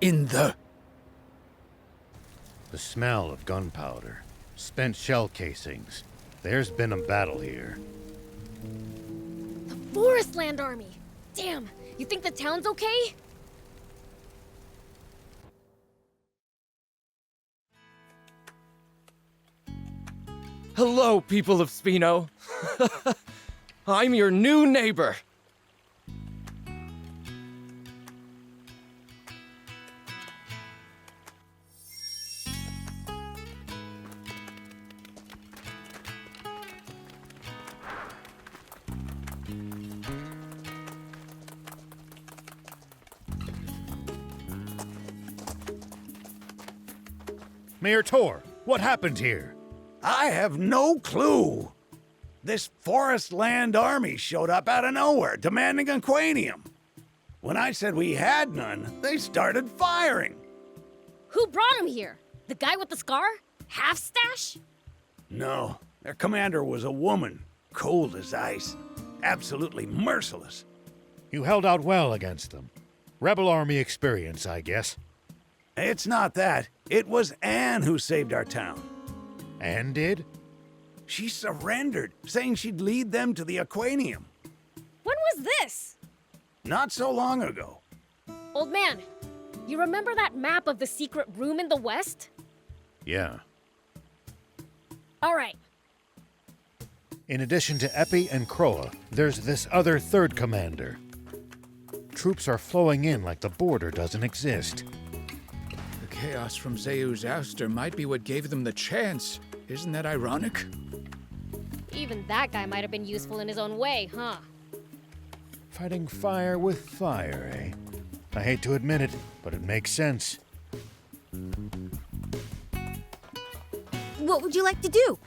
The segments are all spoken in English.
in the... The smell of gunpowder. Spent shell casings. There's been a battle here. The Forestland Army! Damn, you think the town's okay? Hello, people of Spino. I'm your new neighbor. Mayor Tor, what happened here? I have no clue. This Forestland Army showed up out of nowhere, demanding a quanium. When I said we had none, they started firing. Who brought him here? The guy with the scar? Half-stash? No, their commander was a woman, cold as ice, absolutely merciless. You held out well against them. Rebel Army experience, I guess. It's not that. It was Anne who saved our town. Anne did? She surrendered, saying she'd lead them to the Aquanium. When was this? Not so long ago. Old man, you remember that map of the secret room in the west? Yeah. All right. In addition to Epi and Kroa, there's this other third commander. Troops are flowing in like the border doesn't exist. The chaos from Zeu's ouster might be what gave them the chance. Isn't that ironic? Even that guy might have been useful in his own way, huh? Fighting fire with fire, eh? I hate to admit it, but it makes sense. What would you like to do?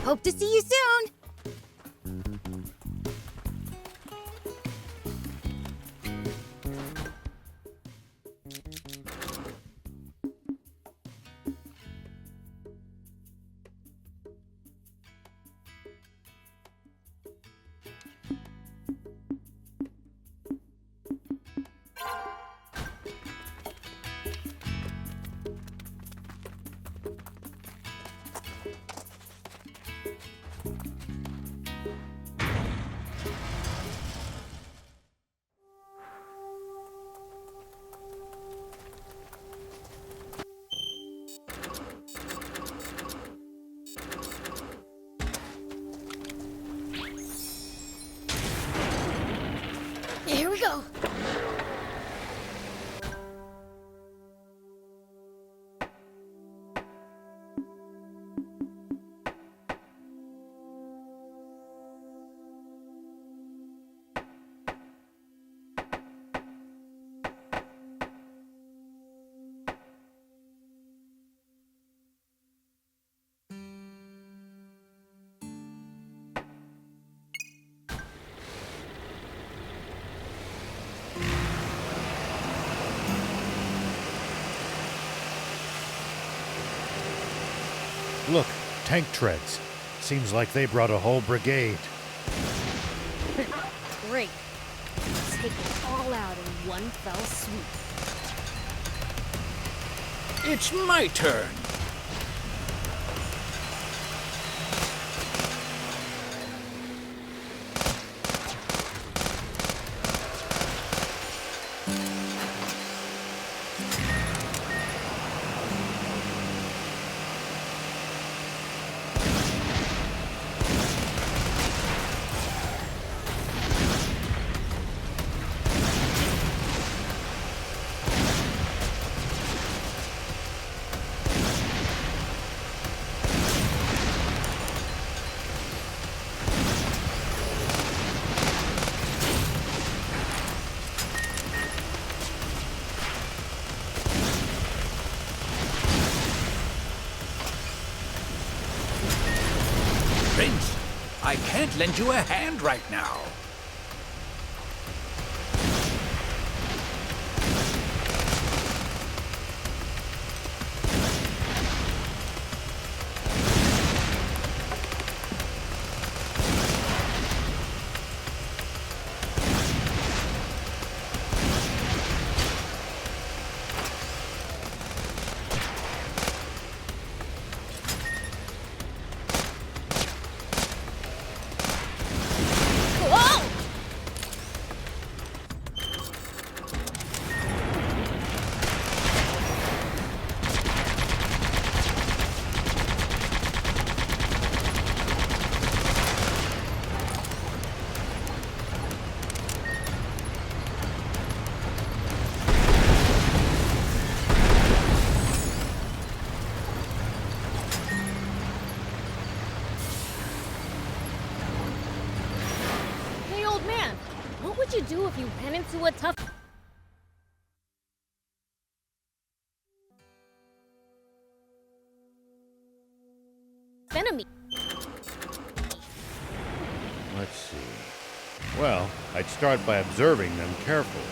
Hope to see you soon! Here we go. Look, tank treads. Seems like they brought a whole brigade. Great. Let's take it all out in one fell swoop. It's my turn. Prince, I can't lend you a hand right now. Whoa! Hey, old man, what would you do if you ran into a tough enemy? Let's see. Well, I'd start by observing them carefully.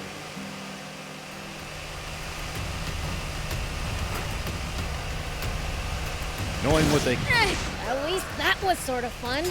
Knowing what they... At least that was sort of fun.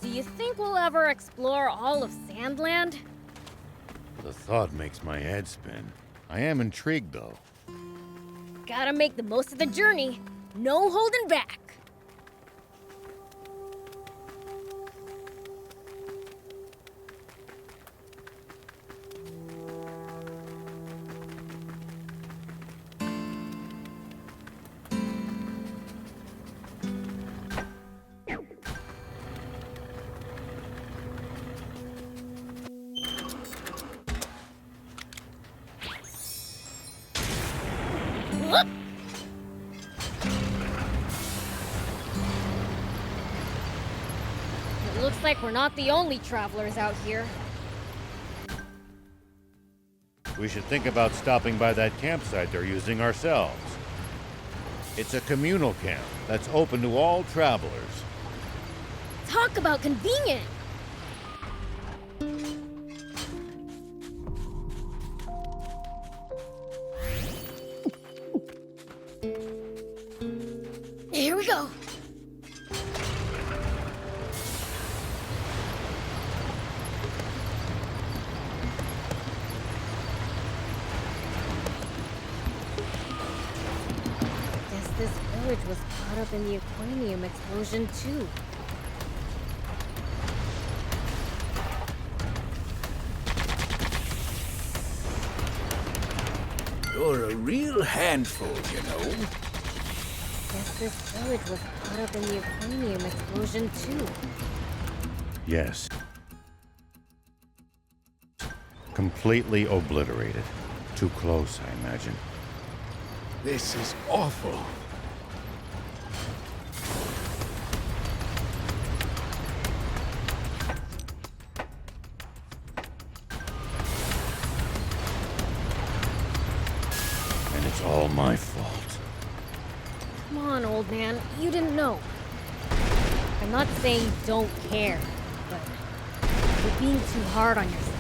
Do you think we'll ever explore all of SandLand? The thought makes my head spin. I am intrigued, though. Gotta make the most of the journey. No holding back. It looks like we're not the only travelers out here. We should think about stopping by that campsite they're using ourselves. It's a communal camp that's open to all travelers. Talk about convenient! Here we go. Guess this village was caught up in the aquanium explosion too. You're a real handful, you know. Guess this village was caught up in the aquanium explosion too. Yes. Completely obliterated. Too close, I imagine. This is awful. And it's all my fault. Come on, old man. You didn't know. I'm not saying don't care, but you're being too hard on yourself.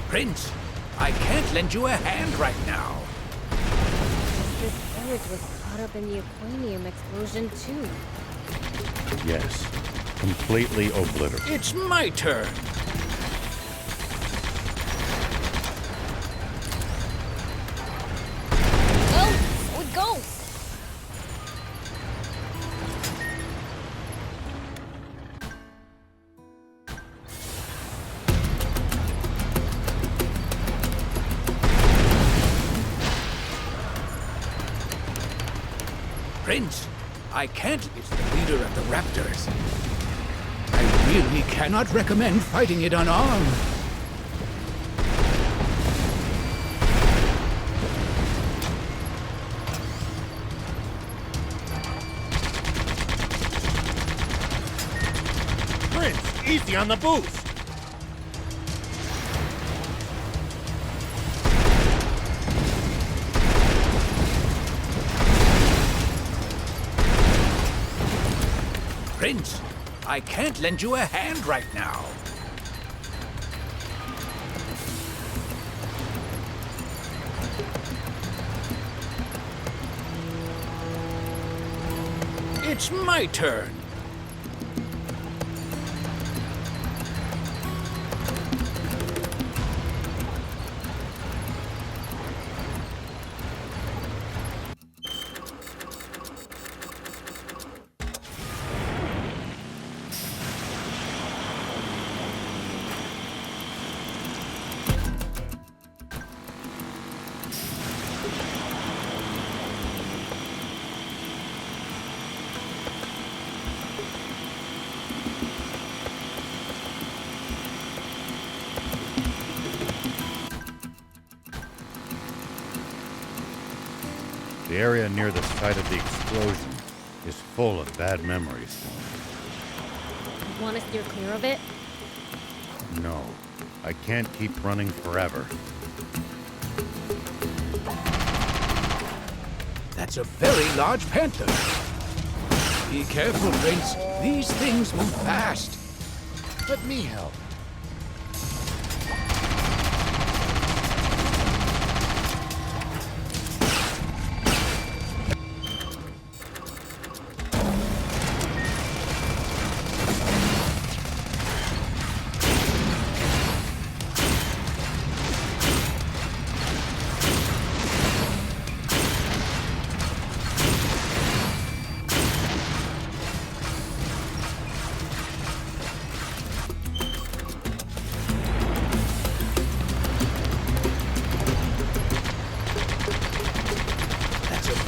Prince, I can't lend you a hand right now. This village was caught up in the aquanium explosion too. Yes. Completely obliterated. It's my turn. Well, so it goes. Prince, I can't. It's the leader of the Raptors. I really cannot recommend fighting it unarmed. Prince, easy on the boost! Prince, I can't lend you a hand right now. It's my turn. The area near the site of the explosion is full of bad memories for me. You want to steer clear of it? No, I can't keep running forever. That's a very large panther. Be careful, Prince. These things move fast. Let me help.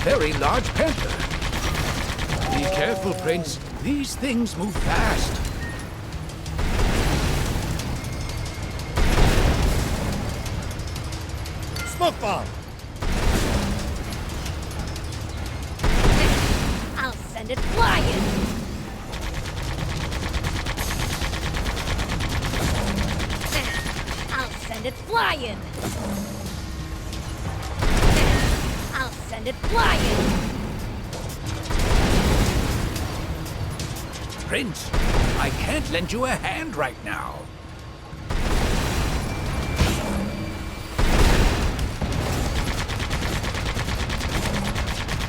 very large panther. Be careful, Prince. These things move fast. Smoke bomb! I'll send it flying! I'll send it flying! I'll send it flying! Prince, I can't lend you a hand right now.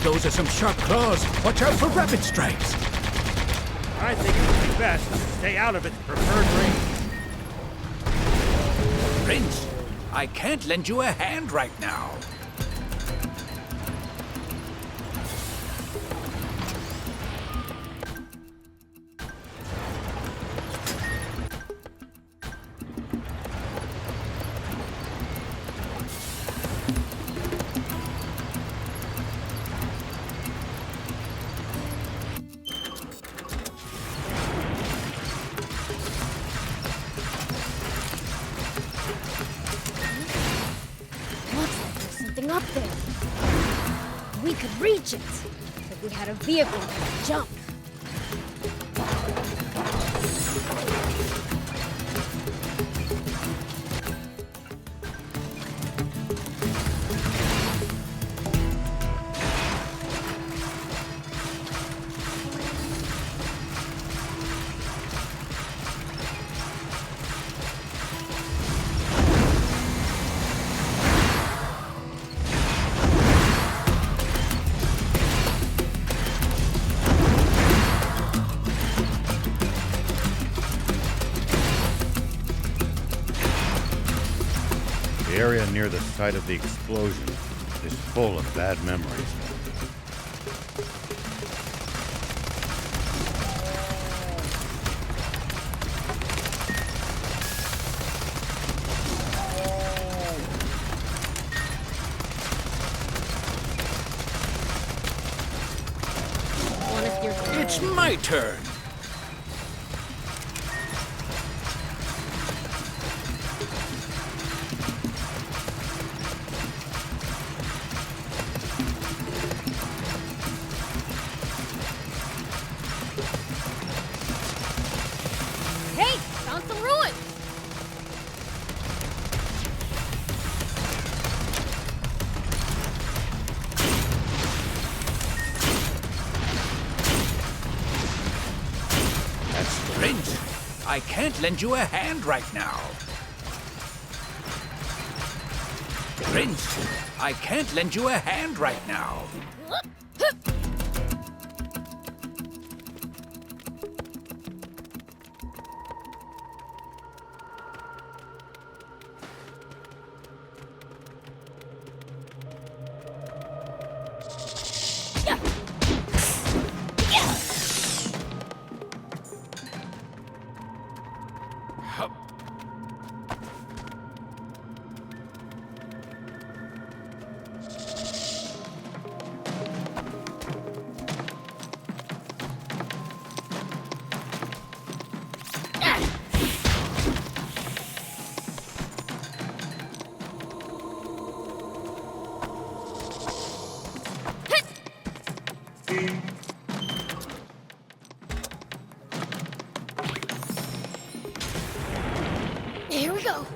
Those are some sharp claws. Watch out for rapid strikes. I think it would be best to stay out of its preferred range. Prince, I can't lend you a hand right now. Looks like there's something up there. We could reach it if we had a vehicle that could jump. The area near the site of the explosion is full of bad memories. One if you're It's my turn. Hey, found some ruins! Prince, I can't lend you a hand right now. Prince, I can't lend you a hand right now. Here we go.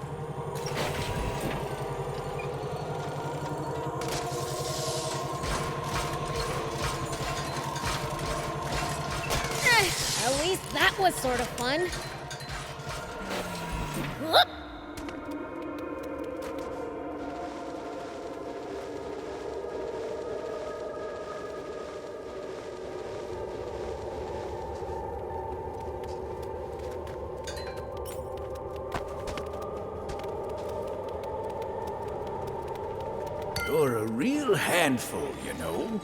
At least that was sort of fun. Whoop. You're a real handful, you know.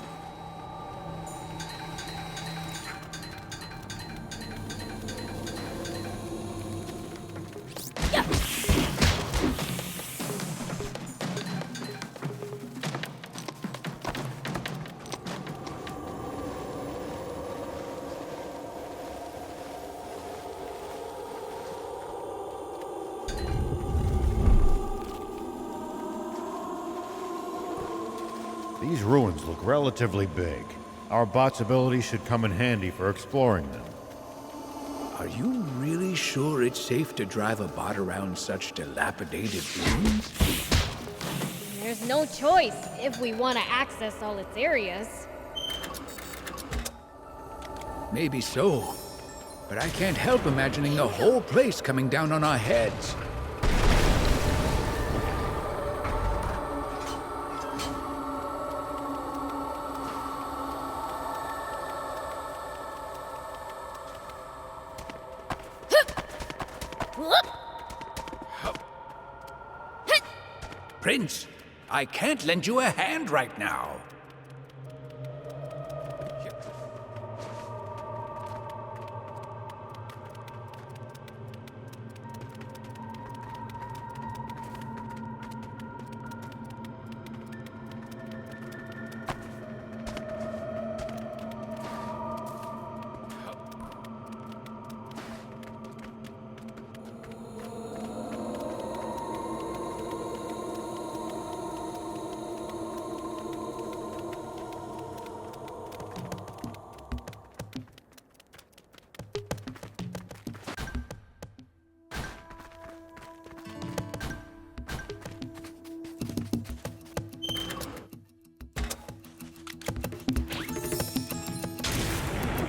These ruins look relatively big. Our bot's ability should come in handy for exploring them. Are you really sure it's safe to drive a bot around such dilapidated ruins? There's no choice if we want to access all its areas. Maybe so. But I can't help imagining the whole place coming down on our heads. Prince, I can't lend you a hand right now.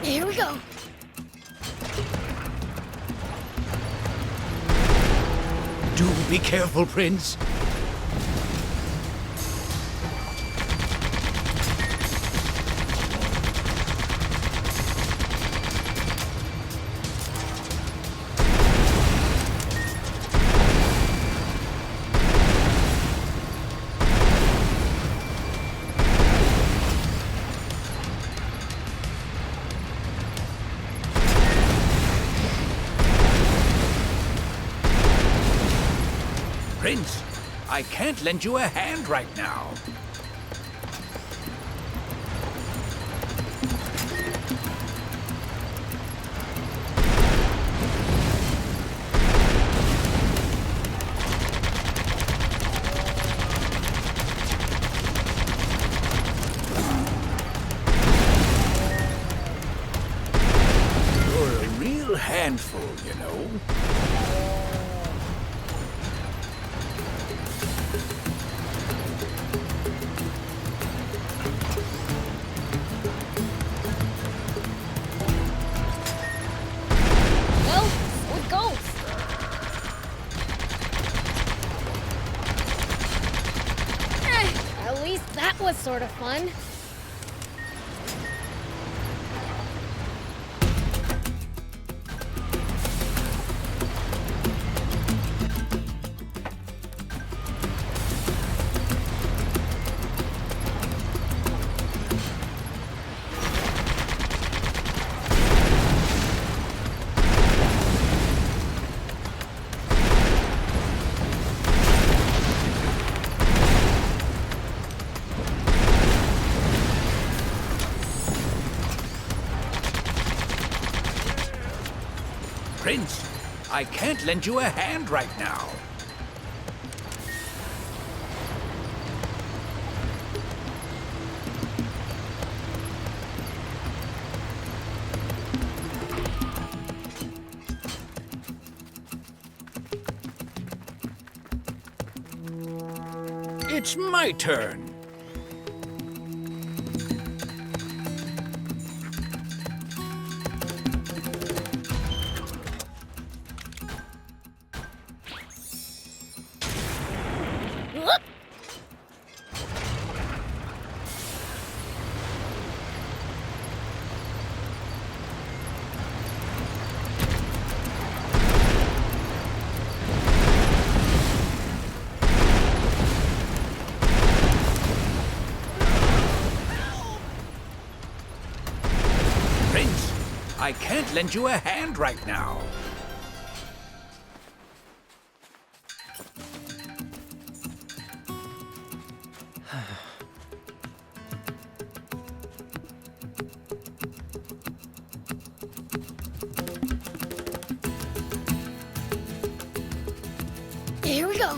Here we go. Do be careful, Prince. Prince, I can't lend you a hand right now. You're a real handful, you know. Well, so it goes. At least that was sort of fun. Prince, I can't lend you a hand right now. It's my turn. Whoop. Prince, I can't lend you a hand right now. Here we go.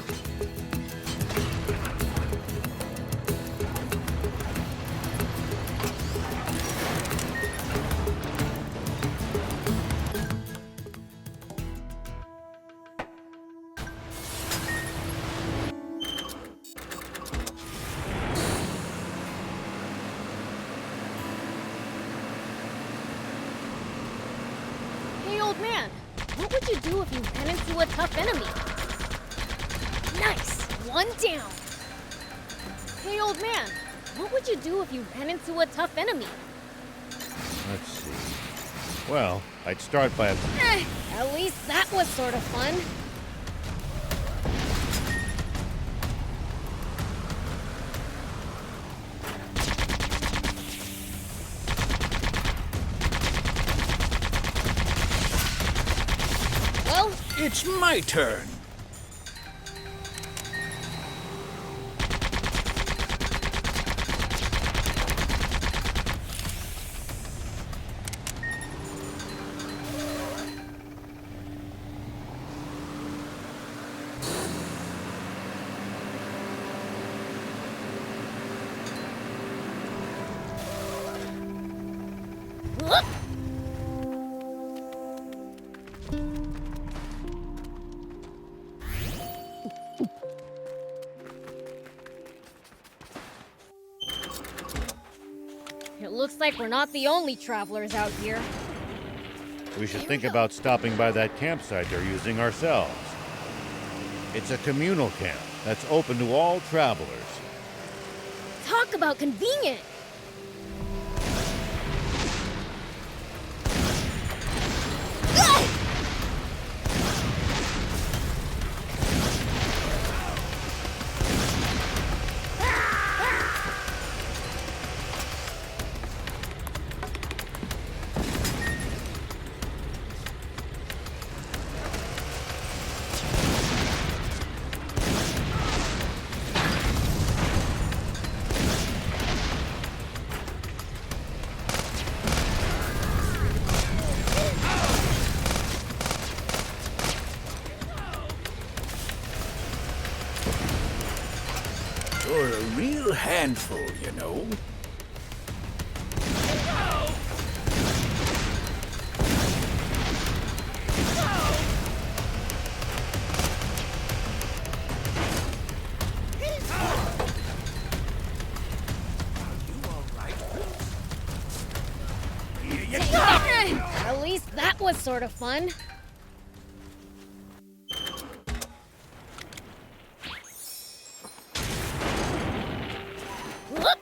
old man, what would you do if you ran into a tough enemy? Nice! One down! Hey, old man, what would you do if you ran into a tough enemy? Let's see. Well, I'd start by... At least that was sort of fun. Well, It's my turn. whoop! It looks like we're not the only travelers out here. We should think about stopping by that campsite they're using ourselves. It's a communal camp that's open to all travelers. Talk about convenient! You're a real handful, you know. At least that was sort of fun. Whoop!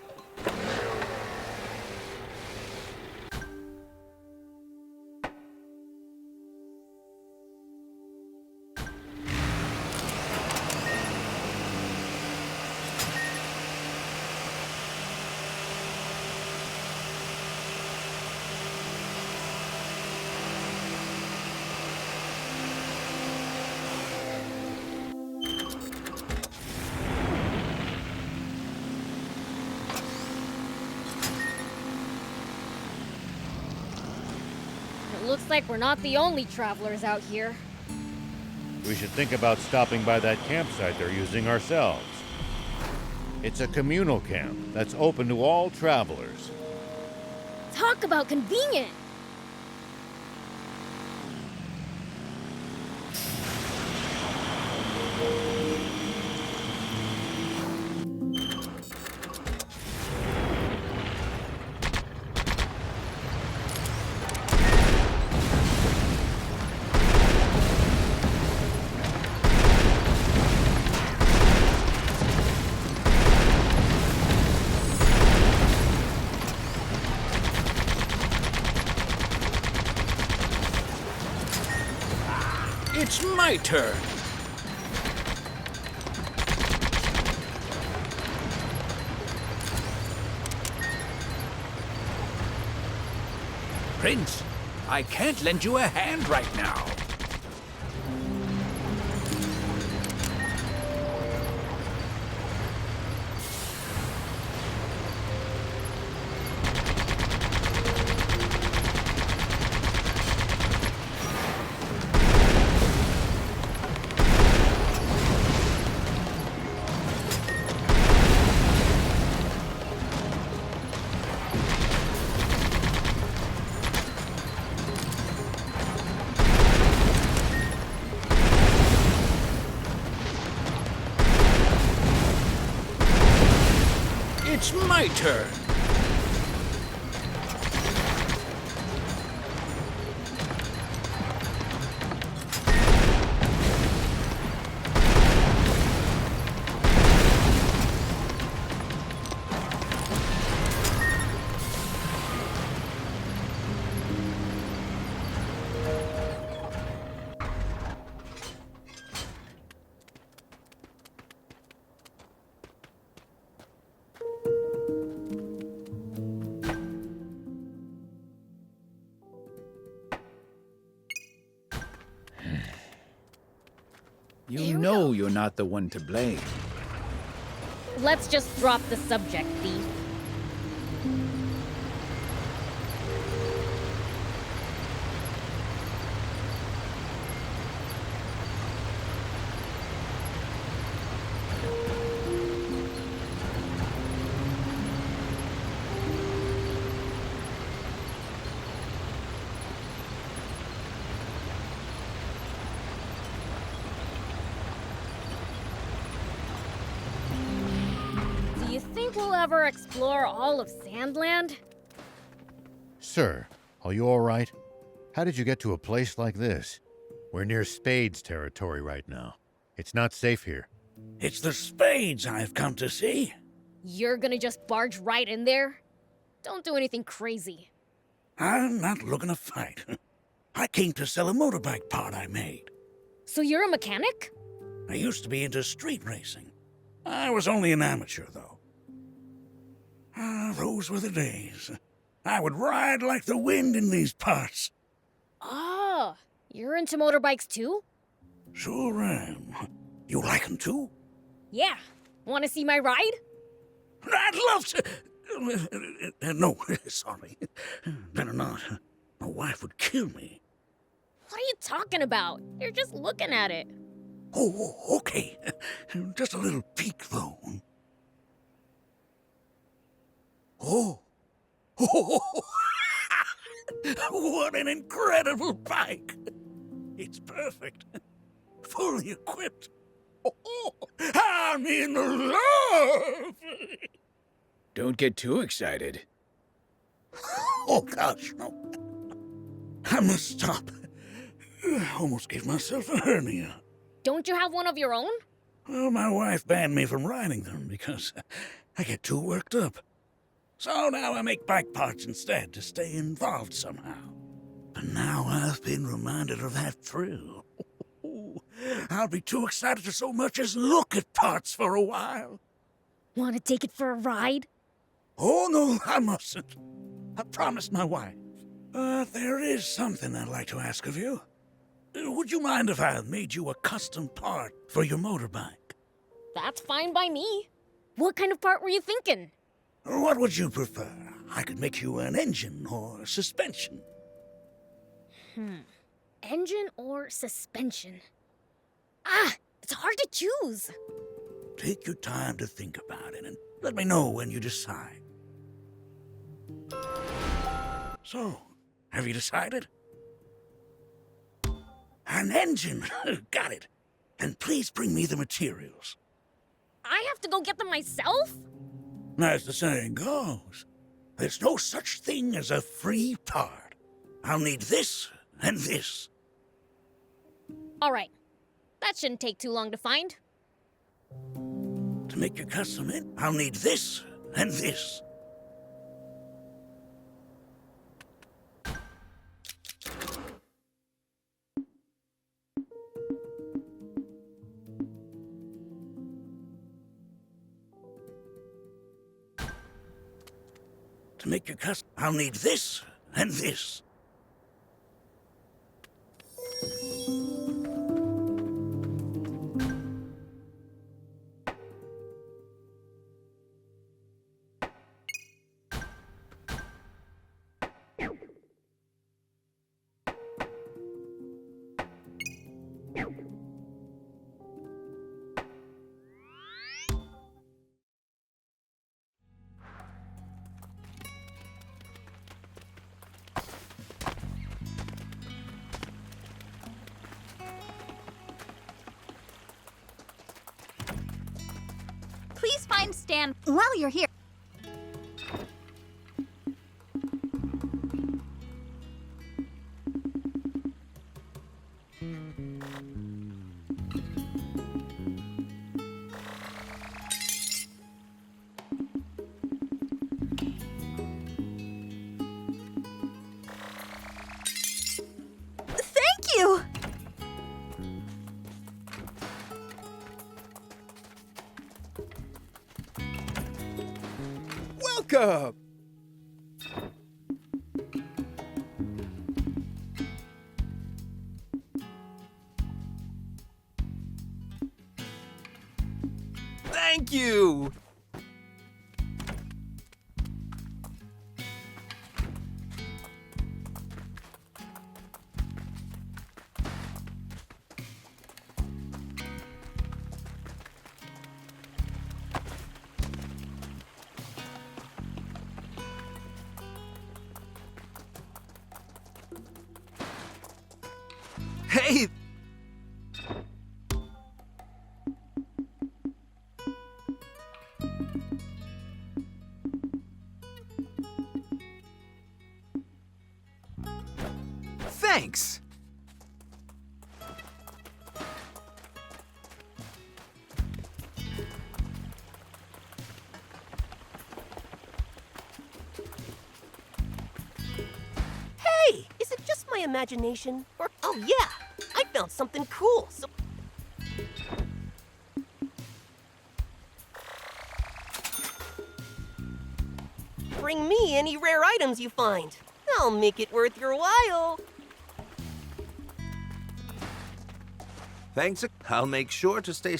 It looks like we're not the only travelers out here. We should think about stopping by that campsite they're using ourselves. It's a communal camp that's open to all travelers. Talk about convenient! It's my turn. Prince, I can't lend you a hand right now. It's my turn. You Here we know go. you're not the one to blame. Let's just drop the subject, thief. Do you think we'll ever explore all of SandLand? Sir, are you all right? How did you get to a place like this? We're near Spades territory right now. It's not safe here. It's the Spades I've come to see. You're gonna just barge right in there? Don't do anything crazy. I'm not looking to fight. I came to sell a motorbike part I made. So you're a mechanic? I used to be into street racing. I was only an amateur, though. Ah, those were the days. I would ride like the wind in these parts. Oh, you're into motorbikes too? Sure am. You like 'em too? Yeah. Wanna see my ride? I'd love to. No, sorry. Better not. My wife would kill me. What are you talking about? You're just looking at it. Oh, okay. Just a little peek, though. Oh. What an incredible bike. It's perfect. Fully equipped. Oh, I'm in love. Don't get too excited. Oh, gosh, no. I must stop. I almost gave myself a hernia. Don't you have one of your own? Well, my wife banned me from riding them because I get too worked up. So now I make bike parts instead to stay involved somehow. But now I've been reminded of that thrill. I'll be too excited to so much as look at parts for a while. Wanna take it for a ride? Oh, no, I mustn't. I promised my wife. There is something I'd like to ask of you. Would you mind if I made you a custom part for your motorbike? That's fine by me. What kind of part were you thinking? What would you prefer? I could make you an engine or suspension. Engine or suspension? Ah, it's hard to choose. Take your time to think about it and let me know when you decide. So, have you decided? An engine! Got it. And please bring me the materials. I have to go get them myself? As the saying goes, there's no such thing as a free part. I'll need this and this. All right. That shouldn't take too long to find. To make your custom in, I'll need this and this. To make your custom, I'll need this and this. Please find Stan while you're here. Thank you! Welcome! Thank you! Hey! Thanks! Hey, is it just my imagination? Or, oh yeah, I found something cool. So bring me any rare items you find. I'll make it worth your while. Thanks. I'll make sure to stay.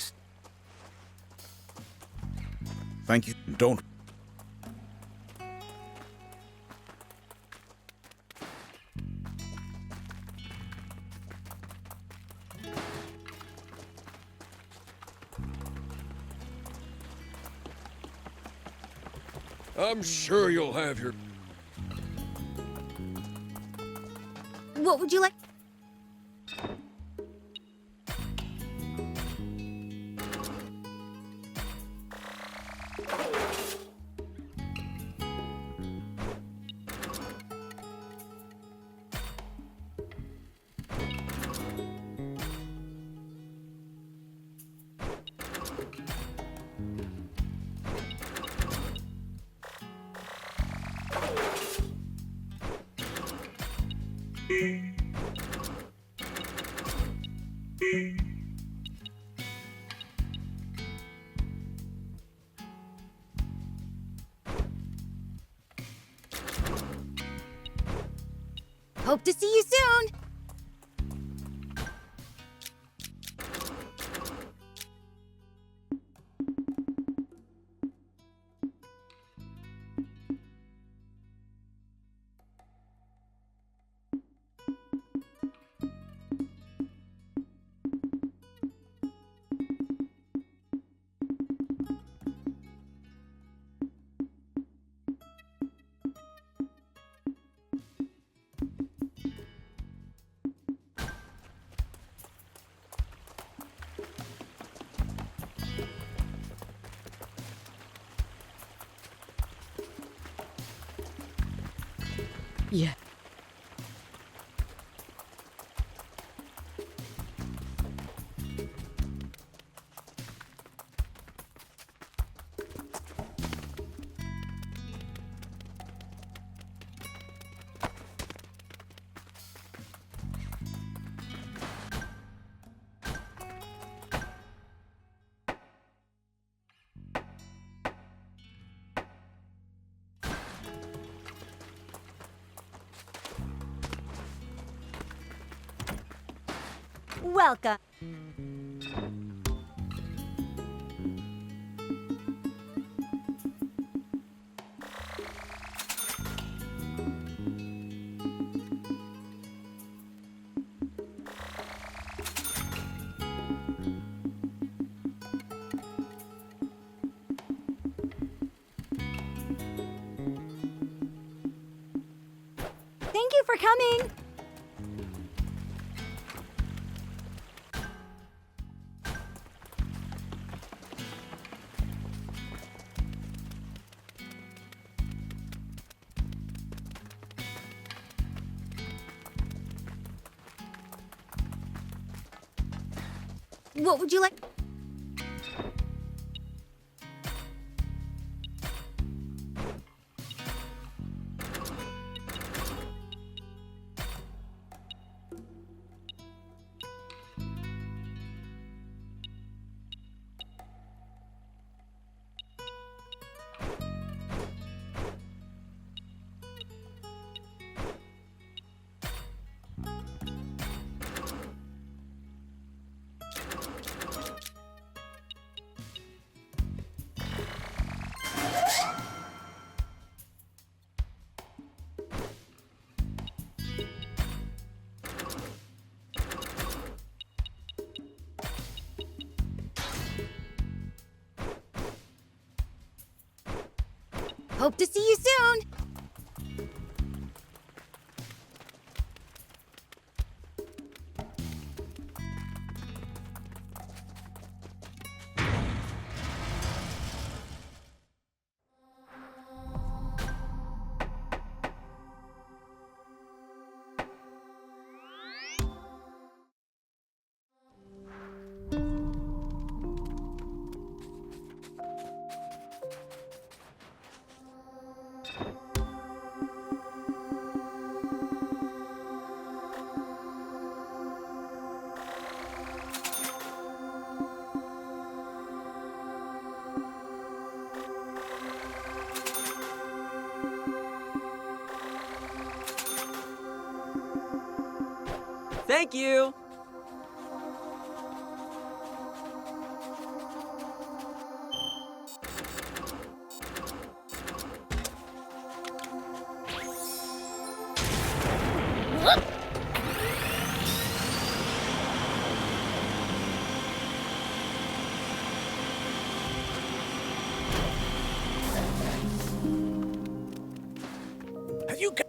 Thank you. Don't. I'm sure you'll have your... What would you like? Hope to see you soon! Yeah. Welcome. Thank you for coming! What would you like? Hope to see you soon. Thank you! Have you got...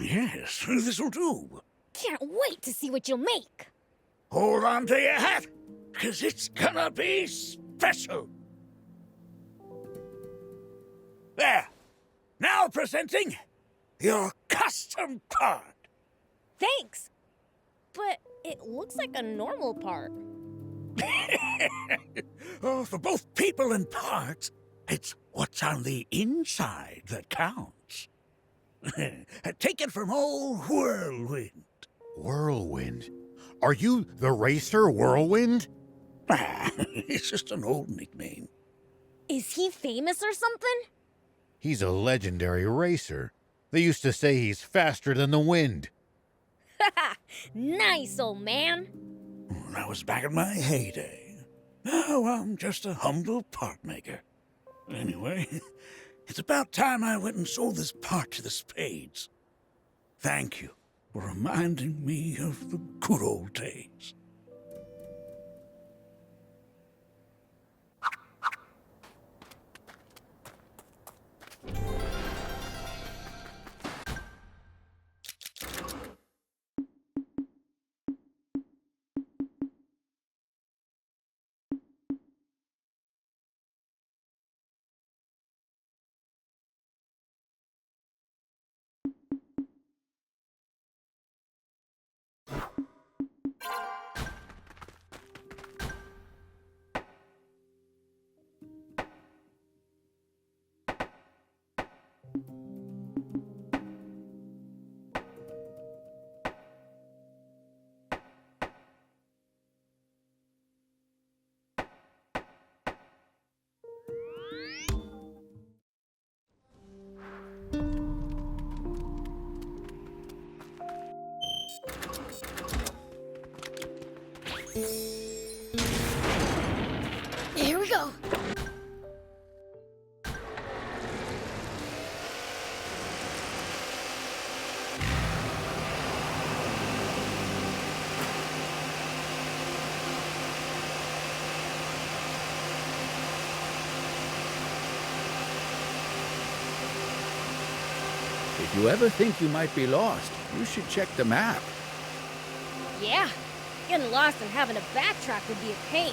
Yes, this'll do. Can't wait to see what you'll make. Hold on to your hat, because it's gonna be special. There. Now presenting your custom part. Thanks. But it looks like a normal part. Oh, for both people and parts, it's what's on the inside that counts. Take it from old Whirlwind. Whirlwind? Are you the racer Whirlwind? It's just an old nickname. Is he famous or something? He's a legendary racer. They used to say he's faster than the wind. Haha, nice, old man. That was back in my heyday. Now I'm just a humble part maker. Anyway, it's about time I went and sold this part to the Spades. Thank you for reminding me of the good old days. Here we go. If you ever think you might be lost, you should check the map. Yeah, getting lost and having to backtrack would be a pain.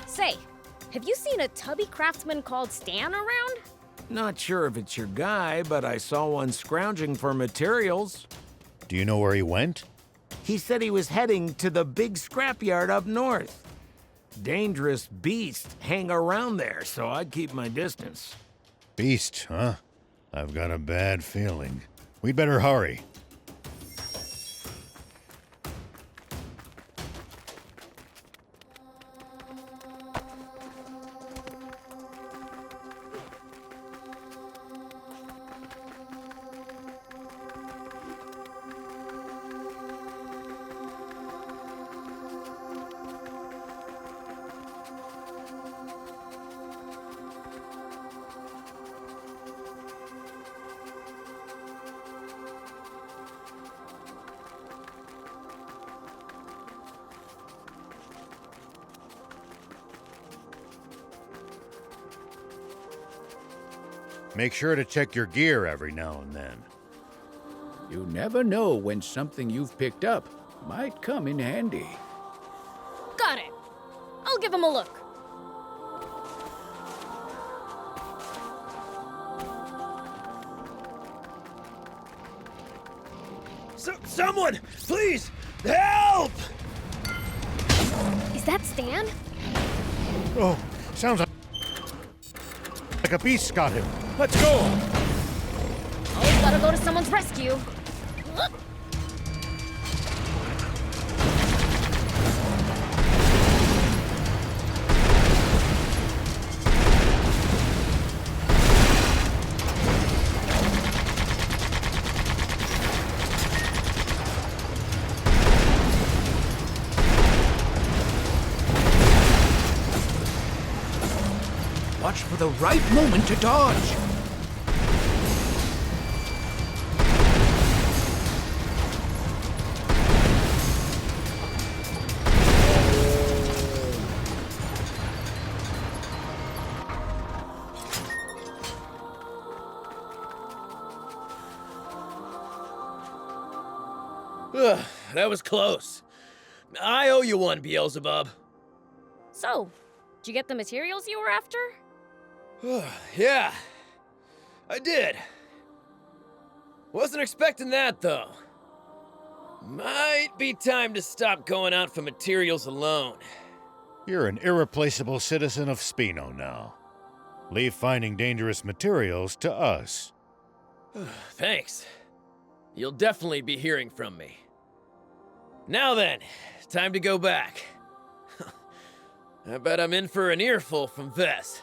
Say, have you seen a tubby craftsman called Stan around? Not sure if it's your guy, but I saw one scrounging for materials. Do you know where he went? He said he was heading to the big scrapyard up north. Dangerous beasts hang around there, so I'd keep my distance. Beast, huh? I've got a bad feeling. We'd better hurry. Make sure to check your gear every now and then. You never know when something you've picked up might come in handy. Got it. I'll give him a look. Someone, please, help! Is that Stan? Oh, sounds like a beast got him. Let's go! Always gotta go to someone's rescue. Watch for the right moment to dodge. Ugh, that was close. I owe you one, Beelzebub. So, did you get the materials you were after? Yeah, I did. Wasn't expecting that, though. Might be time to stop going out for materials alone. You're an irreplaceable citizen of Spino now. Leave finding dangerous materials to us. Thanks. You'll definitely be hearing from me. Now then, time to go back. I bet I'm in for an earful from Vess.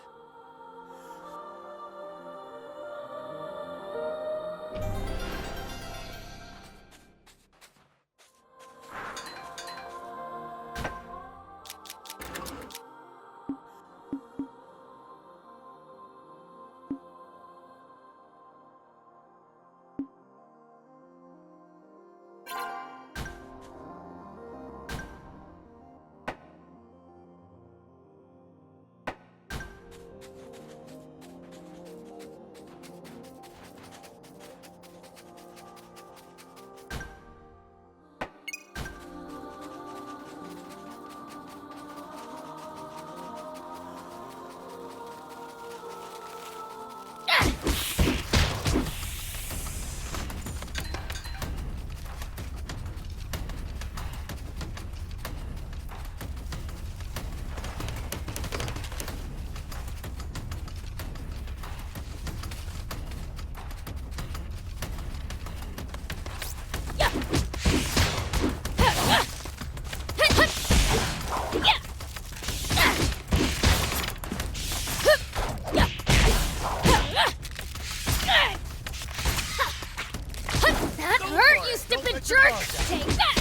That hurt, you stupid jerk! Take that!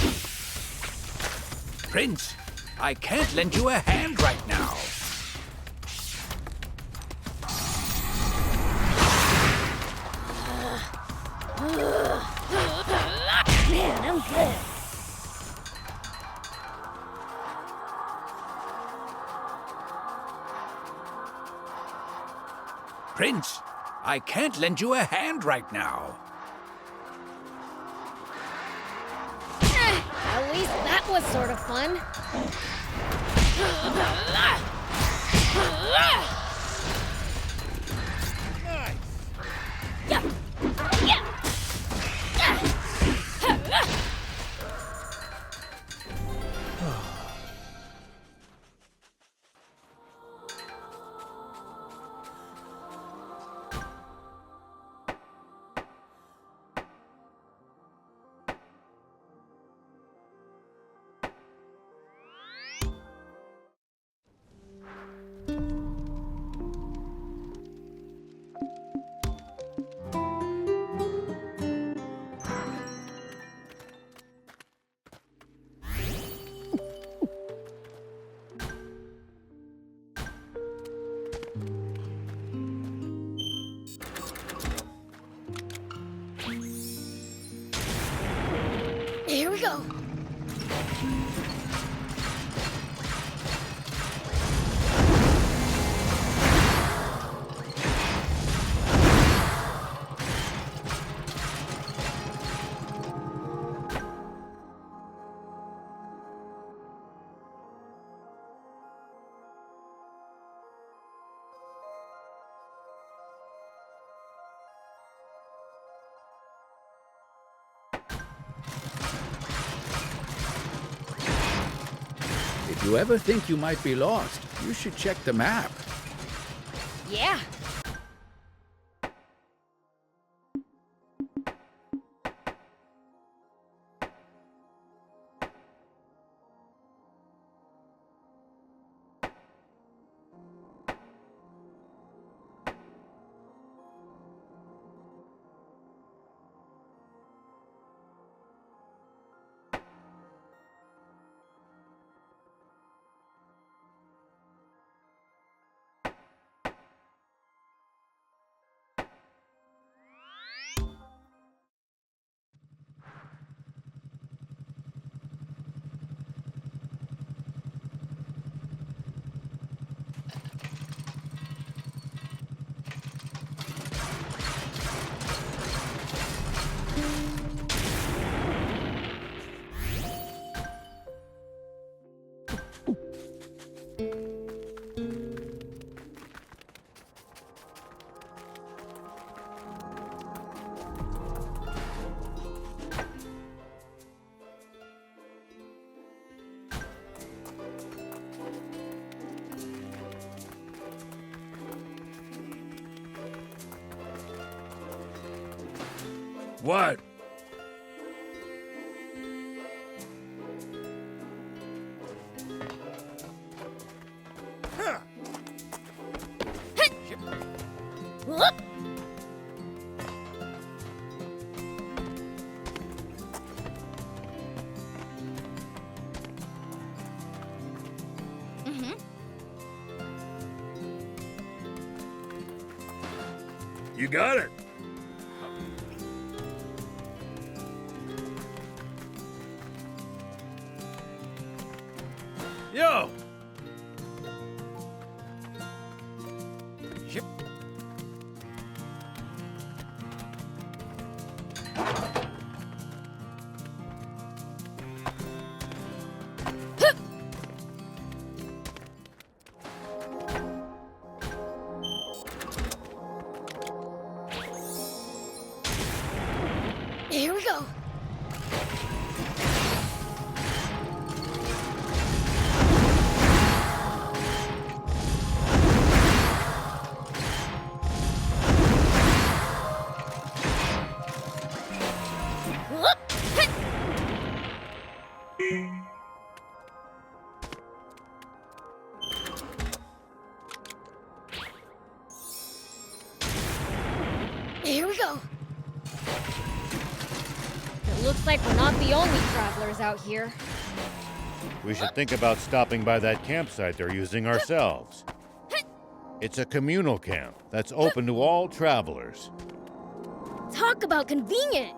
Prince, I can't lend you a hand right now. Man, I'm good. Prince, I can't lend you a hand right now. At least that was sort of fun. Here we go. If you ever think you might be lost, you should check the map. Yeah. What? Whoop. You got it. Yo! Here we go. Whoop. Hit. Here we go. It looks like we're not the only travelers out here. We should think about stopping by that campsite they're using ourselves. It's a communal camp that's open to all travelers. Talk about convenient.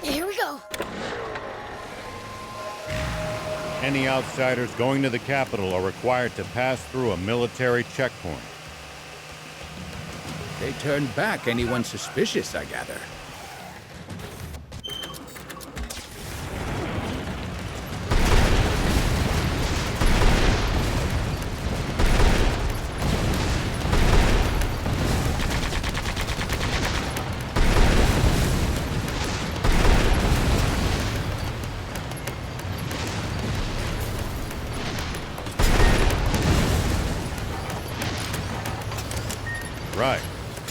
Here we go. Any outsiders going to the capital are required to pass through a military checkpoint. They turn back anyone suspicious, I gather. Right.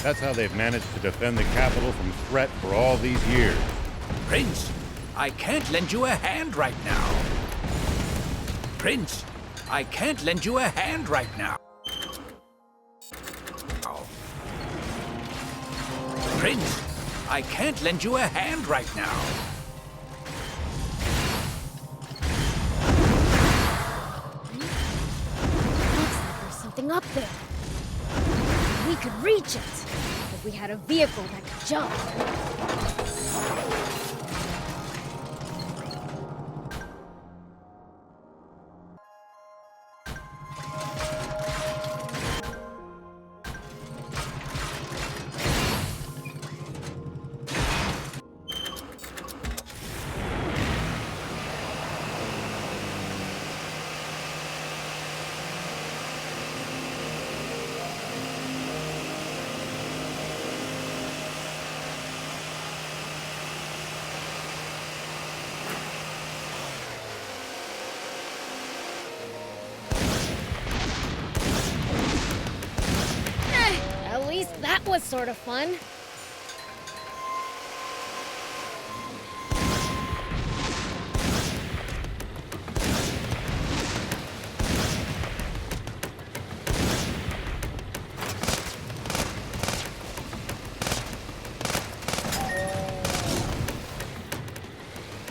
That's how they've managed to defend the capital from threat for all these years. Prince, I can't lend you a hand right now. Prince, I can't lend you a hand right now. Prince, I can't lend you a hand right now. Looks like there's something up there. We could reach it if we had a vehicle that could jump. was sort of fun.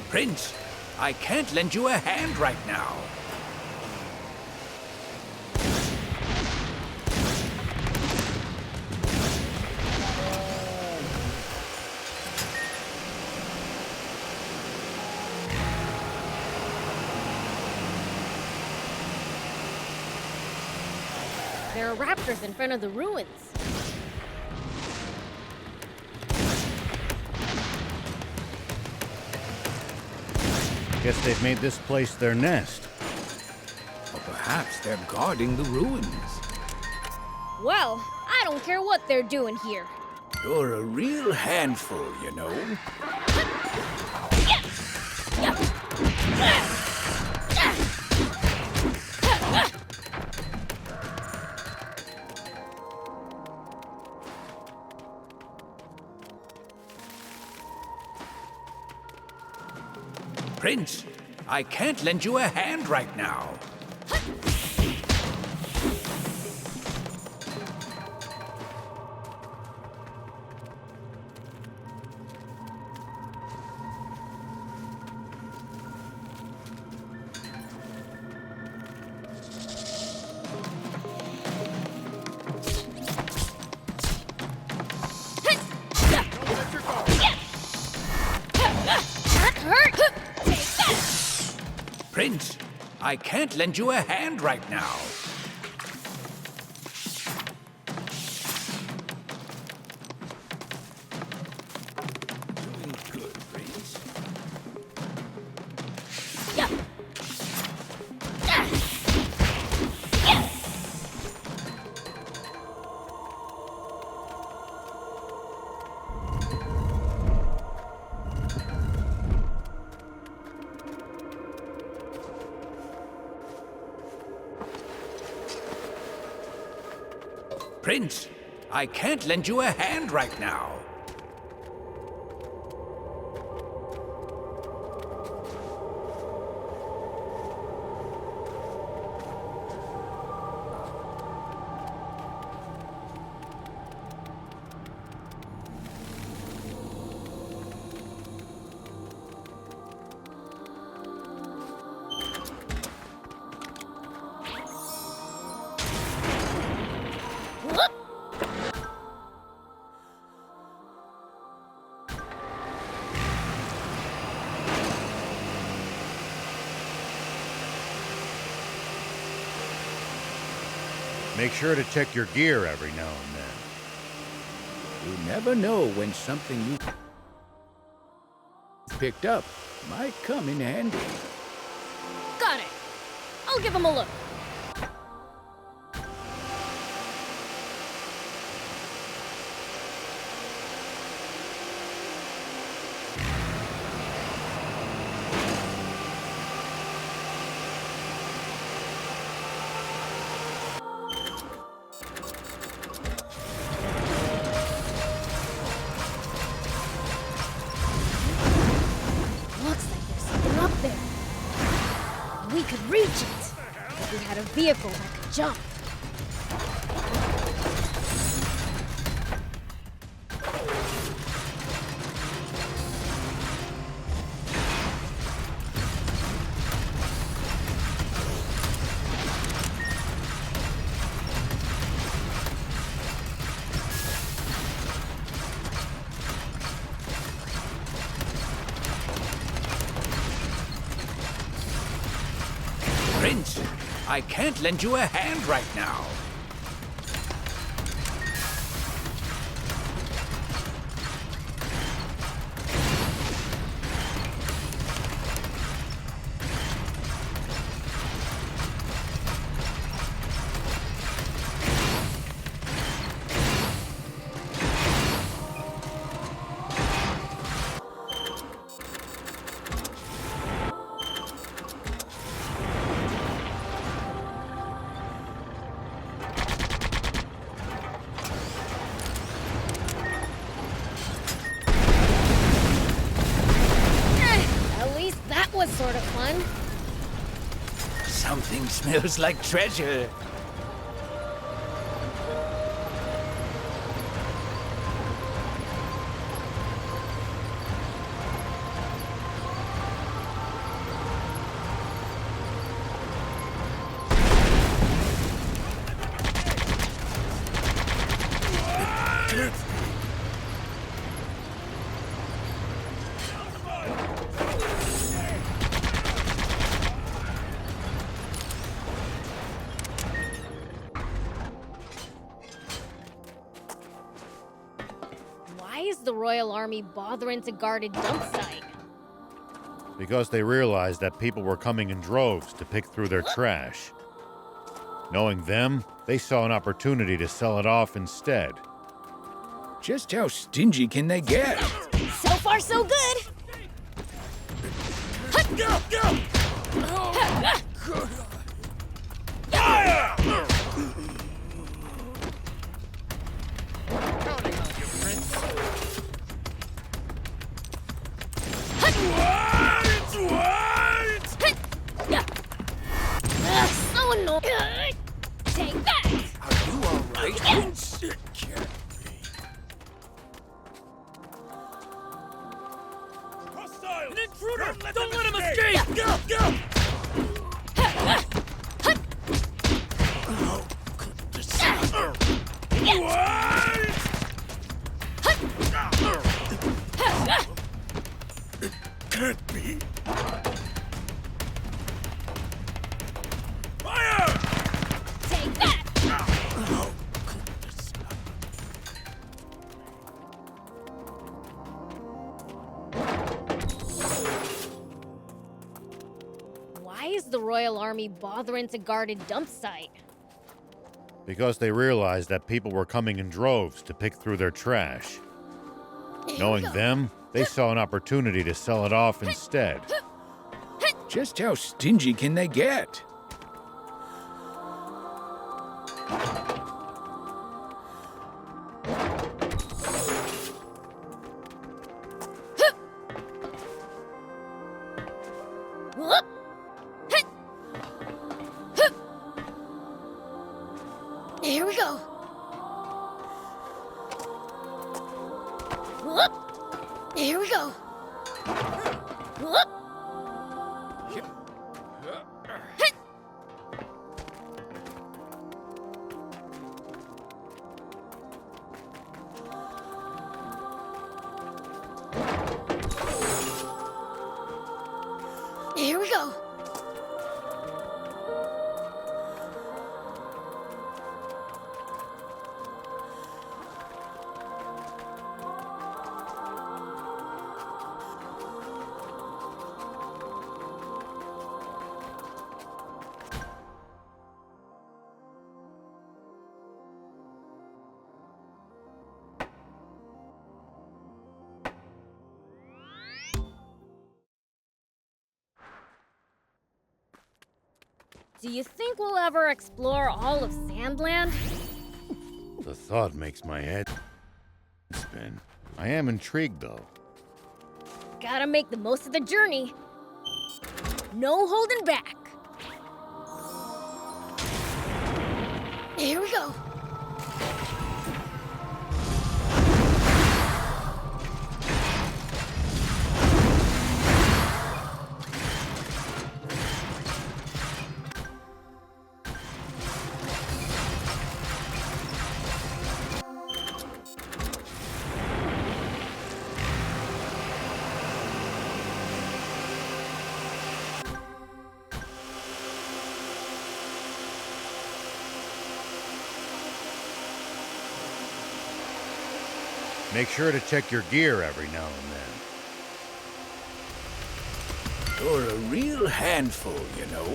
Prince, I can't lend you a hand right now. There are raptors in front of the ruins. Guess they've made this place their nest. Or perhaps they're guarding the ruins. Well, I don't care what they're doing here. You're a real handful, you know. Prince, I can't lend you a hand right now. That hurt! Prince, I can't lend you a hand right now. Doing good, Prince. Prince, I can't lend you a hand right now. Make sure to check your gear every now and then. You never know when something you picked up might come in handy. Got it. I'll give him a look. Looks like there's something up there. We could reach it if we had a vehicle that could jump. Prince, I can't lend you a hand right now. fun? Something smells like treasure. Why is the Royal Army bothering to guard a dump site? Because they realized that people were coming in droves to pick through their trash. Knowing them, they saw an opportunity to sell it off instead. Just how stingy can they get? So far, so good! So annoying! Take that! Are you all right, Prince? Hostile! An intruder! Don't let Don't them let him escape! escape! Go! Oh, It can't be. Fire! Take that! Oh, goodness. Why is the Royal Army bothering to guard a dump site? Because they realized that people were coming in droves to pick through their trash. Knowing them, they saw an opportunity to sell it off instead. Just how stingy can they get? Whoop! Here we go. Whoop! Here we go. Whoop! Here we go. Do you think we'll ever explore all of SandLand? The thought makes my head spin. I am intrigued, though. Gotta make the most of the journey. No holding back. Here we go. Make sure to check your gear every now and then. You're a real handful, you know.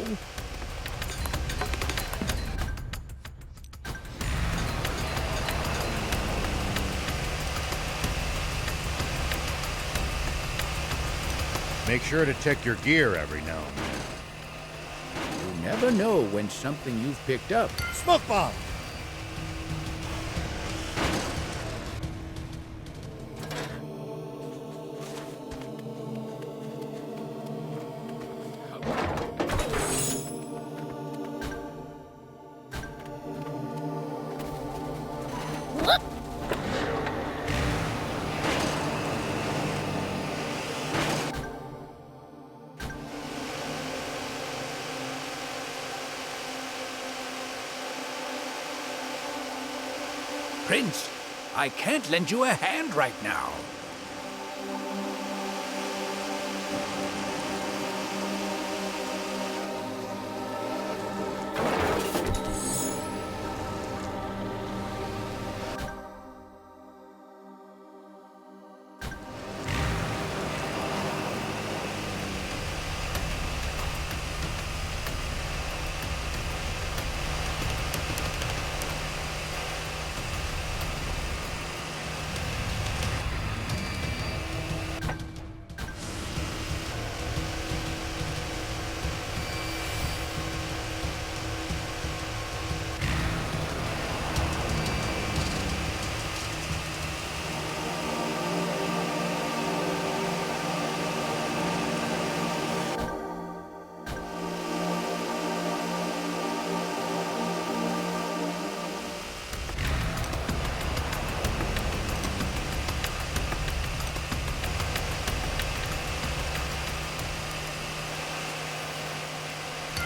Make sure to check your gear every now and then. You never know when something you've picked up. Smoke bomb! Prince, I can't lend you a hand right now.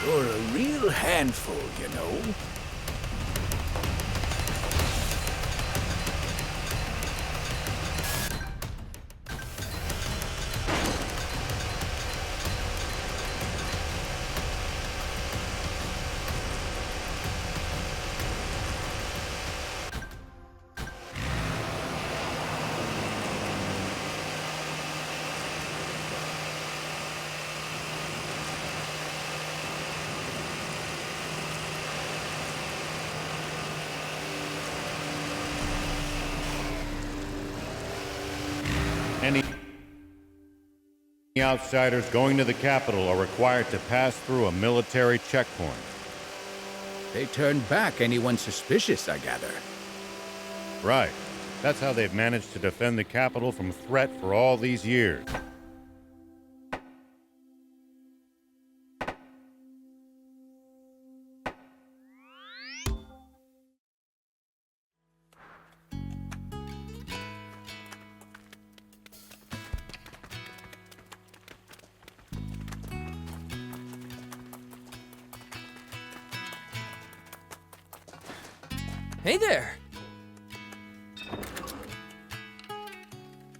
You're a real handful, you know. Any outsiders going to the capital are required to pass through a military checkpoint. They turn back anyone suspicious, I gather. Right. That's how they've managed to defend the capital from threat for all these years. Hey there!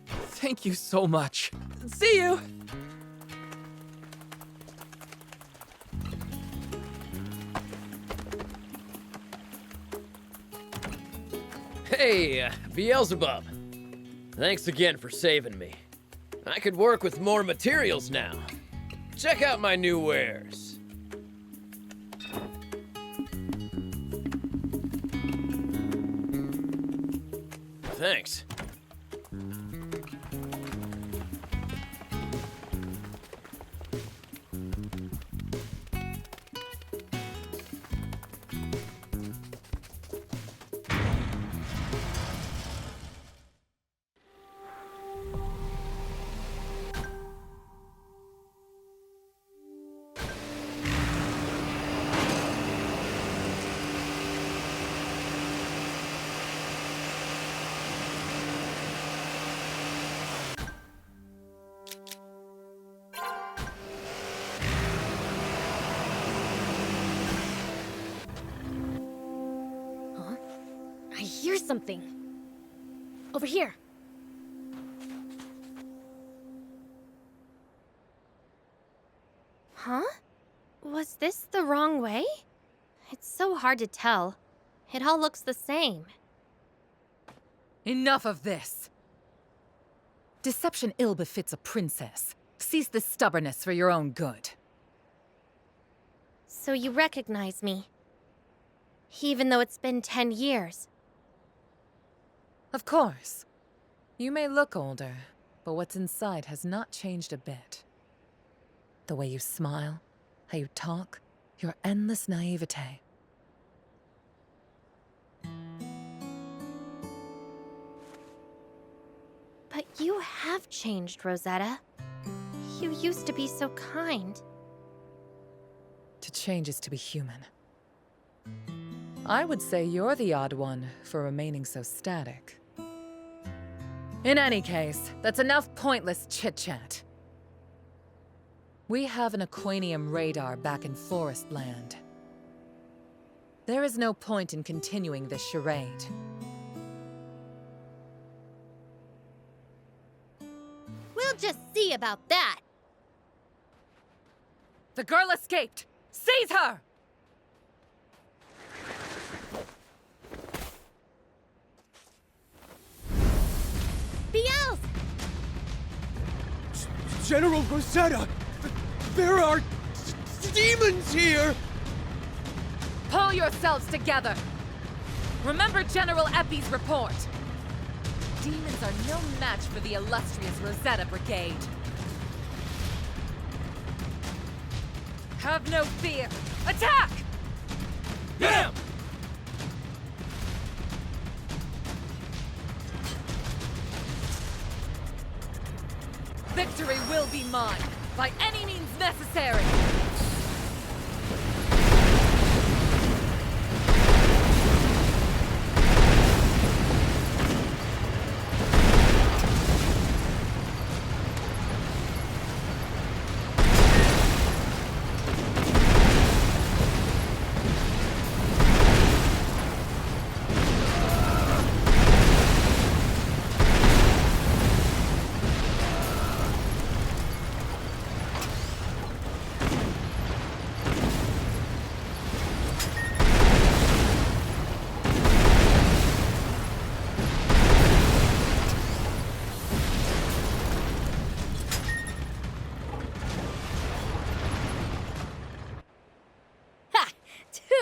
Thank you so much. See you! Hey, Beelzebub. Thanks again for saving me. I could work with more materials now. Check out my new wares. Thanks. I hear something. Over here. Huh? Was this the wrong way? It's so hard to tell. It all looks the same. Enough of this! Deception ill befits a princess. Cease this stubbornness for your own good. So you recognize me? Even though it's been 10 years. Of course. You may look older, but what's inside has not changed a bit. The way you smile, how you talk, your endless naivete. But you have changed, Rosetta. You used to be so kind. To change is to be human. I would say you're the odd one for remaining so static. In any case, that's enough pointless chit-chat. We have an Aquanium radar back in Forest Land. There is no point in continuing this charade. We'll just see about that. The girl escaped! Seize her! Biels! General Rosetta! There are demons here! Pull yourselves together! Remember General Epi's report! Demons are no match for the illustrious Rosetta Brigade. Have no fear! Attack! Yeah! Victory will be mine, by any means necessary!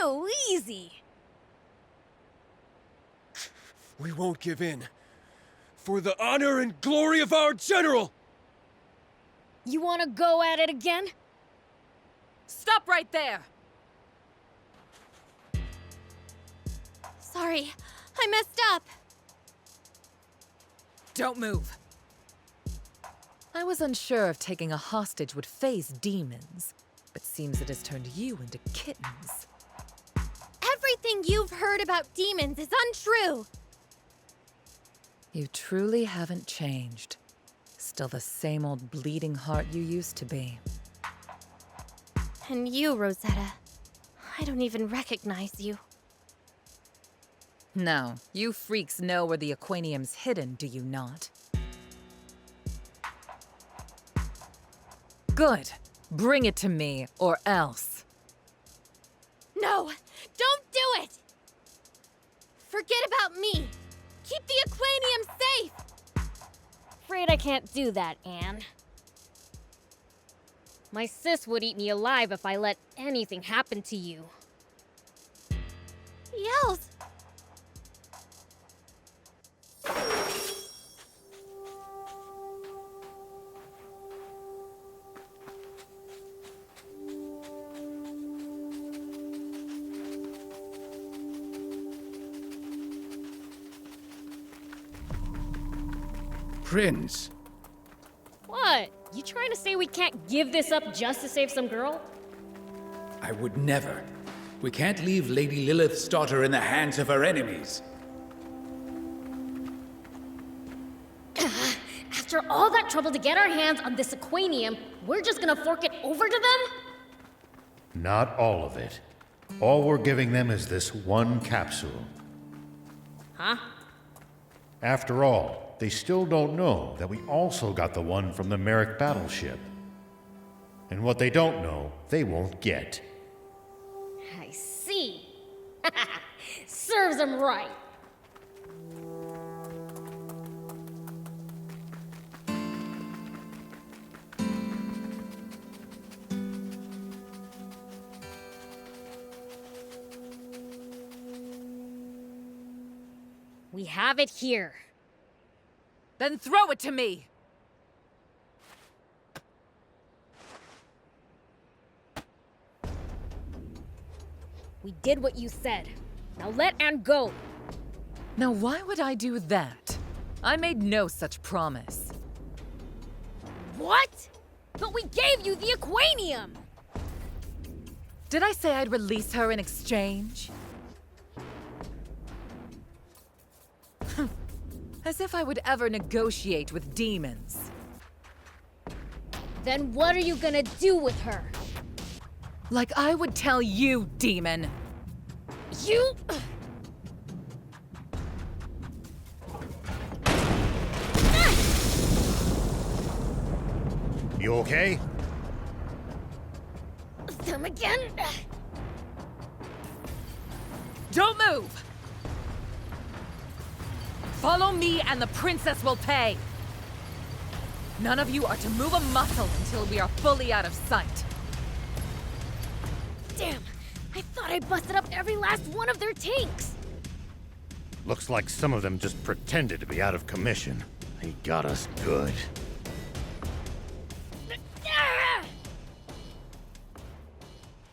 Too easy. We won't give in. For the honor and glory of our general! You wanna go at it again? Stop right there! Sorry, I messed up. Don't move. I was unsure if taking a hostage would phase demons, but seems it has turned you into kittens. Everything you've heard about demons is untrue. You truly haven't changed. Still the same old bleeding heart you used to be. And you, Rosetta, I don't even recognize you. Now, you freaks know where the Aquanium's hidden, do you not? Good. Bring it to me, or else. No! Don't do it! Forget about me! Keep the Aquanium safe! Afraid I can't do that, Anne. My sis would eat me alive if I let anything happen to you. Yells! Prince, What? You trying to say we can't give this up just to save some girl? I would never. We can't leave Lady Lilith's daughter in the hands of her enemies. After all that trouble to get our hands on this Aquanium, we're just gonna fork it over to them? Not all of it. All we're giving them is this one capsule. Huh? After all, they still don't know that we also got the one from the Merrick battleship. And what they don't know, they won't get. I see. Serves them right. We have it here. Then throw it to me! We did what you said. Now let Anne go. Now why would I do that? I made no such promise. What? But we gave you the Aquanium! Did I say I'd release her in exchange? As if I would ever negotiate with demons. Then what are you gonna do with her? Like I would tell you, demon! You... You okay? Them again? Don't move! Follow me and the princess will pay! None of you are to move a muscle until we are fully out of sight. Damn! I thought I busted up every last one of their tanks! Looks like some of them just pretended to be out of commission. They got us good.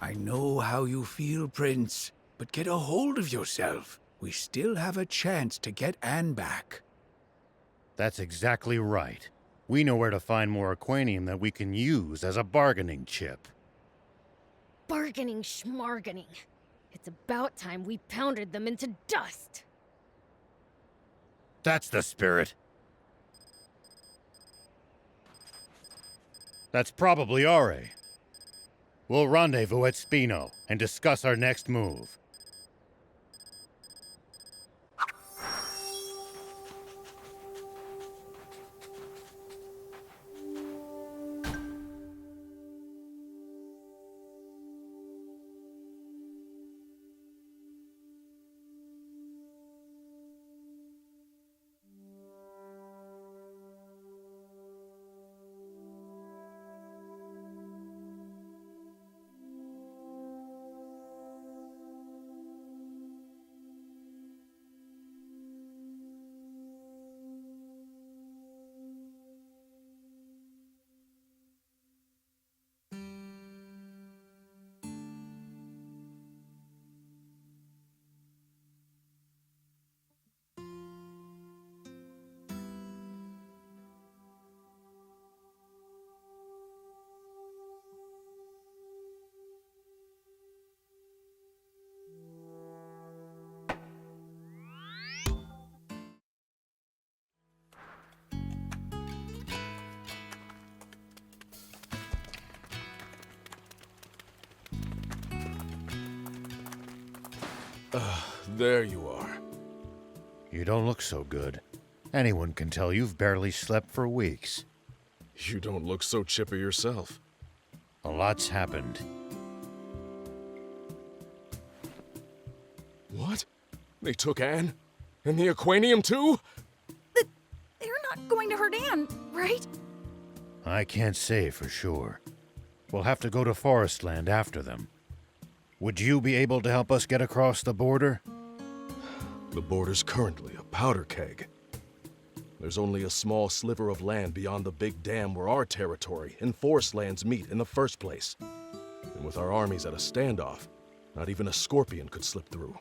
I know how you feel, Prince, but get a hold of yourself. We still have a chance to get Anne back. That's exactly right. We know where to find more Aquanium that we can use as a bargaining chip. Bargaining schmargaining. It's about time we pounded them into dust. That's the spirit. That's probably Are. We'll rendezvous at Spino and discuss our next move. There you are. You don't look so good. Anyone can tell you've barely slept for weeks. You don't look so chipper yourself. A lot's happened. What? They took Anne? And the Aquanium too? They're not going to hurt Anne, right? I can't say for sure. We'll have to go to Forestland after them. Would you be able to help us get across the border? The border's currently a powder keg. There's only a small sliver of land beyond the big dam where our territory and Forestlands meet in the first place. And with our armies at a standoff, not even a scorpion could slip through.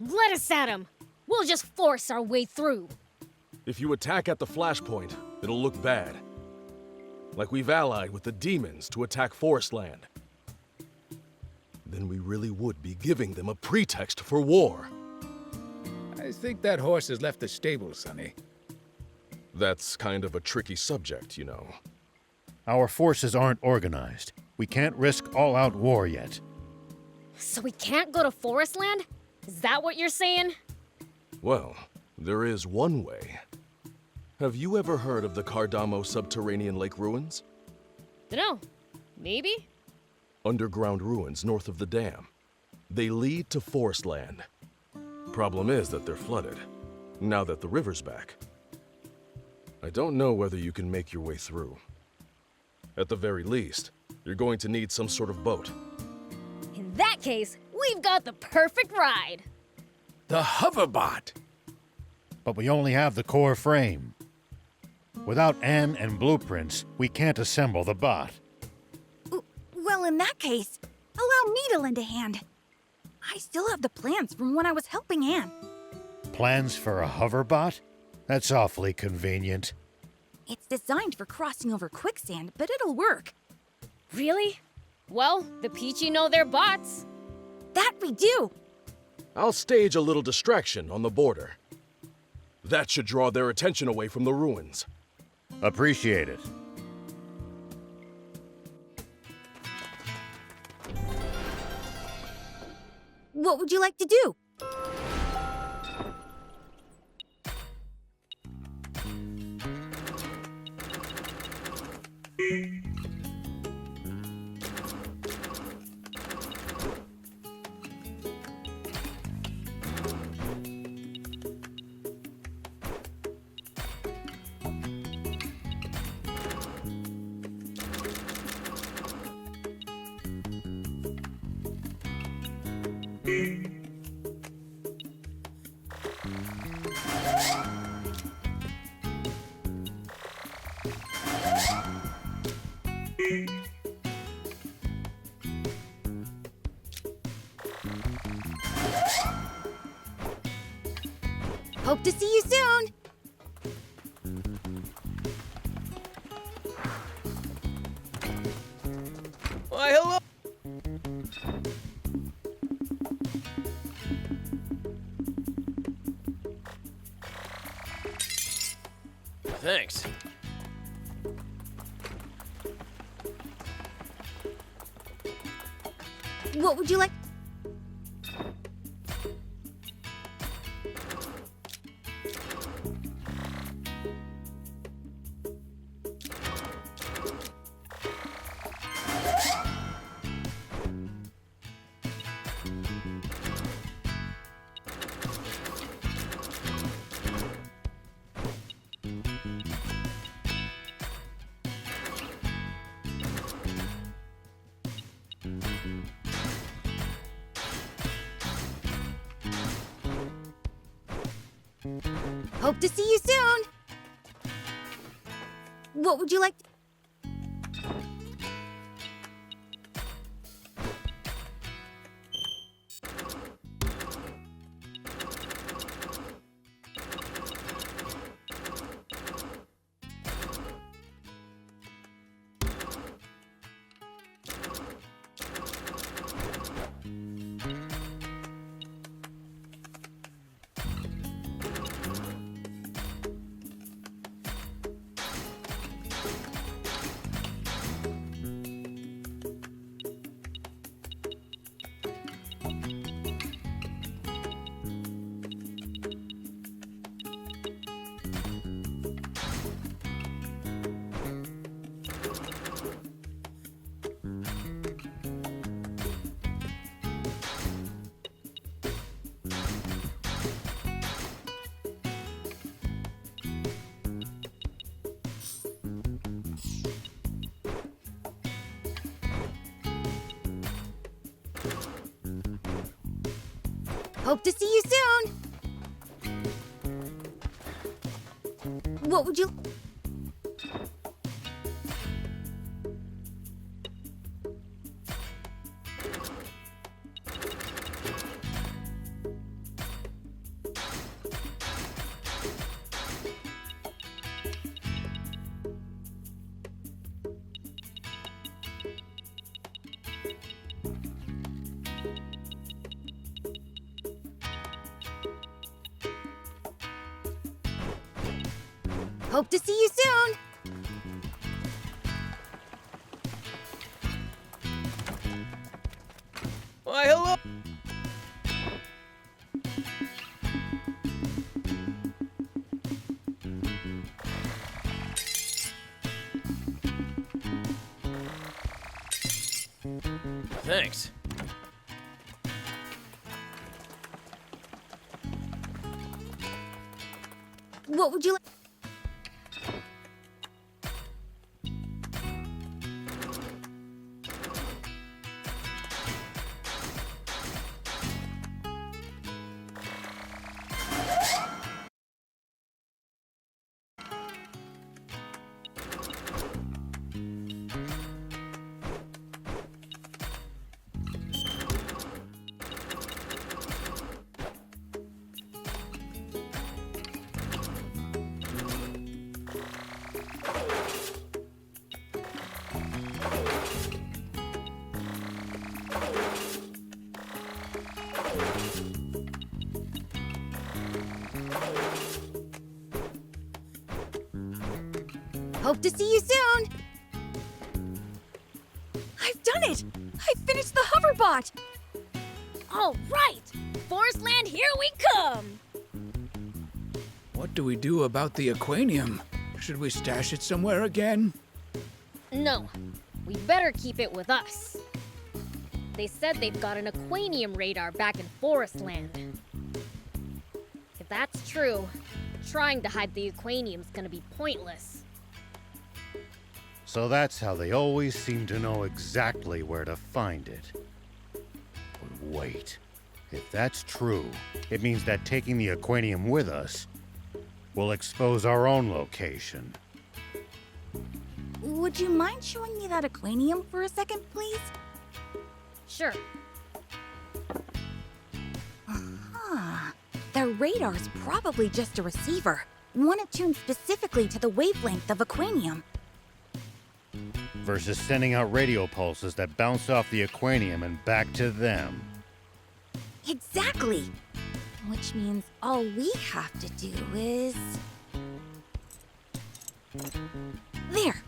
Let us at them! We'll just force our way through. If you attack at the flashpoint, it'll look bad. Like we've allied with the demons to attack Forestland. Then we really would be giving them a pretext for war. I think that horse has left the stable, Sonny. That's kind of a tricky subject, you know. Our forces aren't organized. We can't risk all-out war yet. So we can't go to Forestland? Is that what you're saying? Well, there is one way. Have you ever heard of the Cardamo subterranean lake ruins? Dunno. Maybe? Underground ruins north of the dam. They lead to Forestland. Problem is that they're flooded, now that the river's back. I don't know whether you can make your way through. At the very least, you're going to need some sort of boat. In that case, we've got the perfect ride. The hoverbot! But we only have the core frame. Without Anne and blueprints, we can't assemble the bot. Well, in that case, allow me to lend a hand. I still have the plans from when I was helping Anne. Plans for a hoverbot? That's awfully convenient. It's designed for crossing over quicksand, but it'll work. Really? Well, the Peachy know their bots. That we do! I'll stage a little distraction on the border. That should draw their attention away from the ruins. Appreciate it. What would you like to do? Hope to see you soon! Why, hello! Thanks. What would you like? Hope to see you soon! What would you like? Hope to see you soon! What would you... Hope to see you soon! Why, hello! Thanks. What would you like? Hope to see you soon! I've done it! I finished the hoverbot! All right! Forest Land, here we come! What do we do about the aquanium? Should we stash it somewhere again? No, we better keep it with us. They said they've got an aquanium radar back in Forestland. If that's true, trying to hide the aquanium's gonna be pointless. So that's how they always seem to know exactly where to find it. But wait, if that's true, it means that taking the aquanium with us will expose our own location. Would you mind showing me that aquanium for a second, please? Sure. The radar's probably just a receiver, one attuned specifically to the wavelength of aquanium. Versus sending out radio pulses that bounce off the aquanium and back to them. Exactly! Which means all we have to do is... There!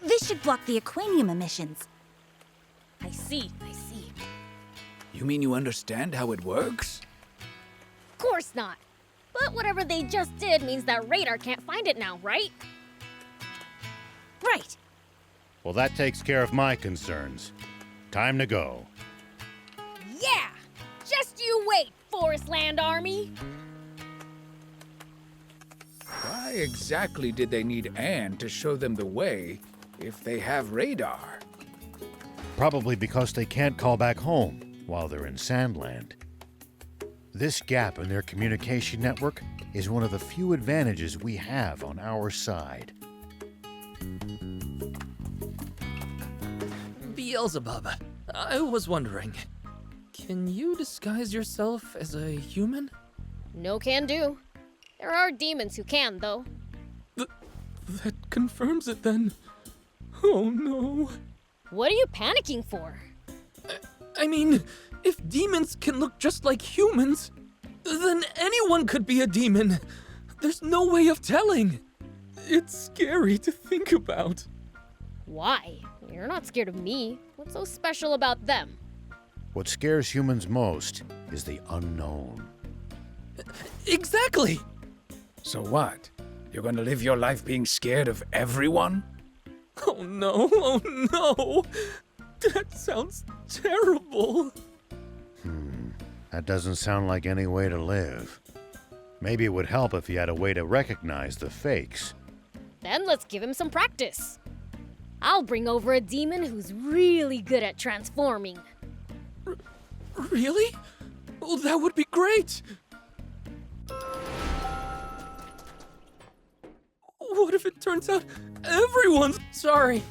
This should block the aquanium emissions. I see. You mean you understand how it works? Of course not. But whatever they just did means that radar can't find it now, right? Right! Well, that takes care of my concerns. Time to go. Yeah! Just you wait, Forestland Army! Why exactly did they need Anne to show them the way if they have radar? Probably because they can't call back home while they're in SandLand. This gap in their communication network is one of the few advantages we have on our side. Beelzebub, I was wondering, can you disguise yourself as a human? No can do. There are demons who can, though. That confirms it then. Oh no. What are you panicking for? I mean, if demons can look just like humans, then anyone could be a demon. There's no way of telling. It's scary to think about. Why? You're not scared of me. What's so special about them? What scares humans most is the unknown. Exactly! So what? You're gonna live your life being scared of everyone? Oh no! That sounds terrible. That doesn't sound like any way to live. Maybe it would help if you had a way to recognize the fakes. Then let's give him some practice. I'll bring over a demon who's really good at transforming. Really? Well, that would be great! What if it turns out everyone's sorry?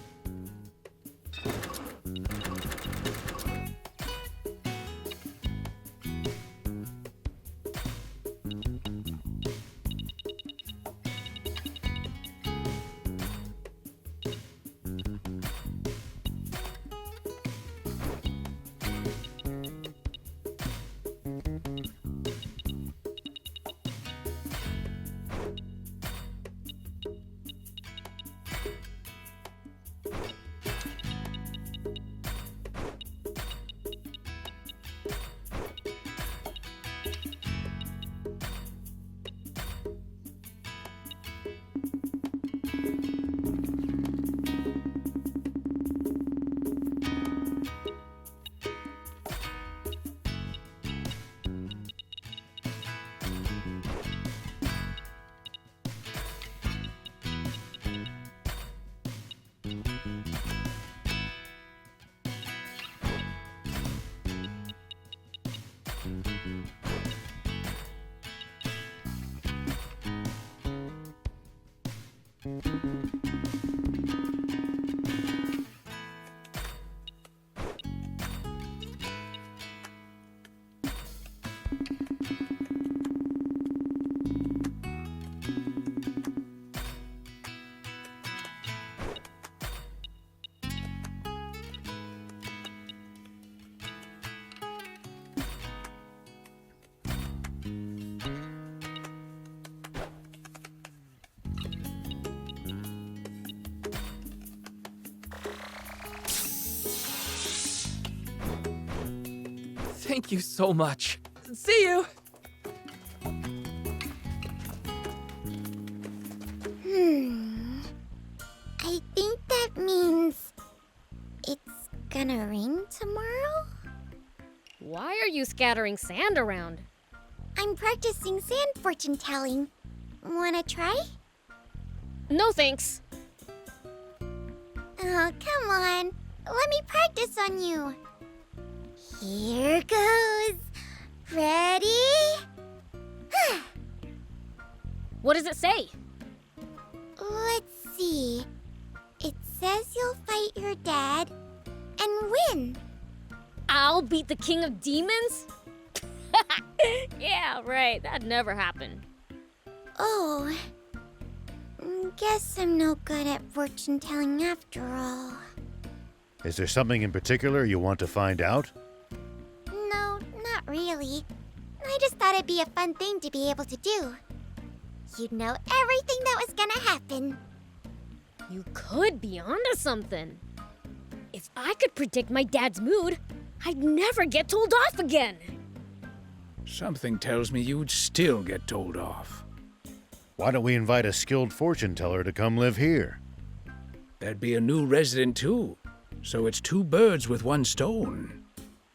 Thank you so much. See you! I think that scattering sand around. I'm practicing sand fortune telling. Wanna try? No thanks. Oh, come on. Let me practice on you. Here goes. Ready? What does it say? Let's see. It says you'll fight your dad and win. I'll beat the king of demons? Yeah, right. That'd never happen. Oh. Guess I'm no good at fortune telling after all. Is there something in particular you want to find out? No, not really. I just thought it'd be a fun thing to be able to do. You'd know everything that was gonna happen. You could be onto something. If I could predict my dad's mood, I'd never get told off again. Something tells me you'd still get told off. Why don't we invite a skilled fortune teller to come live here? There'd be a new resident too, so it's two birds with one stone.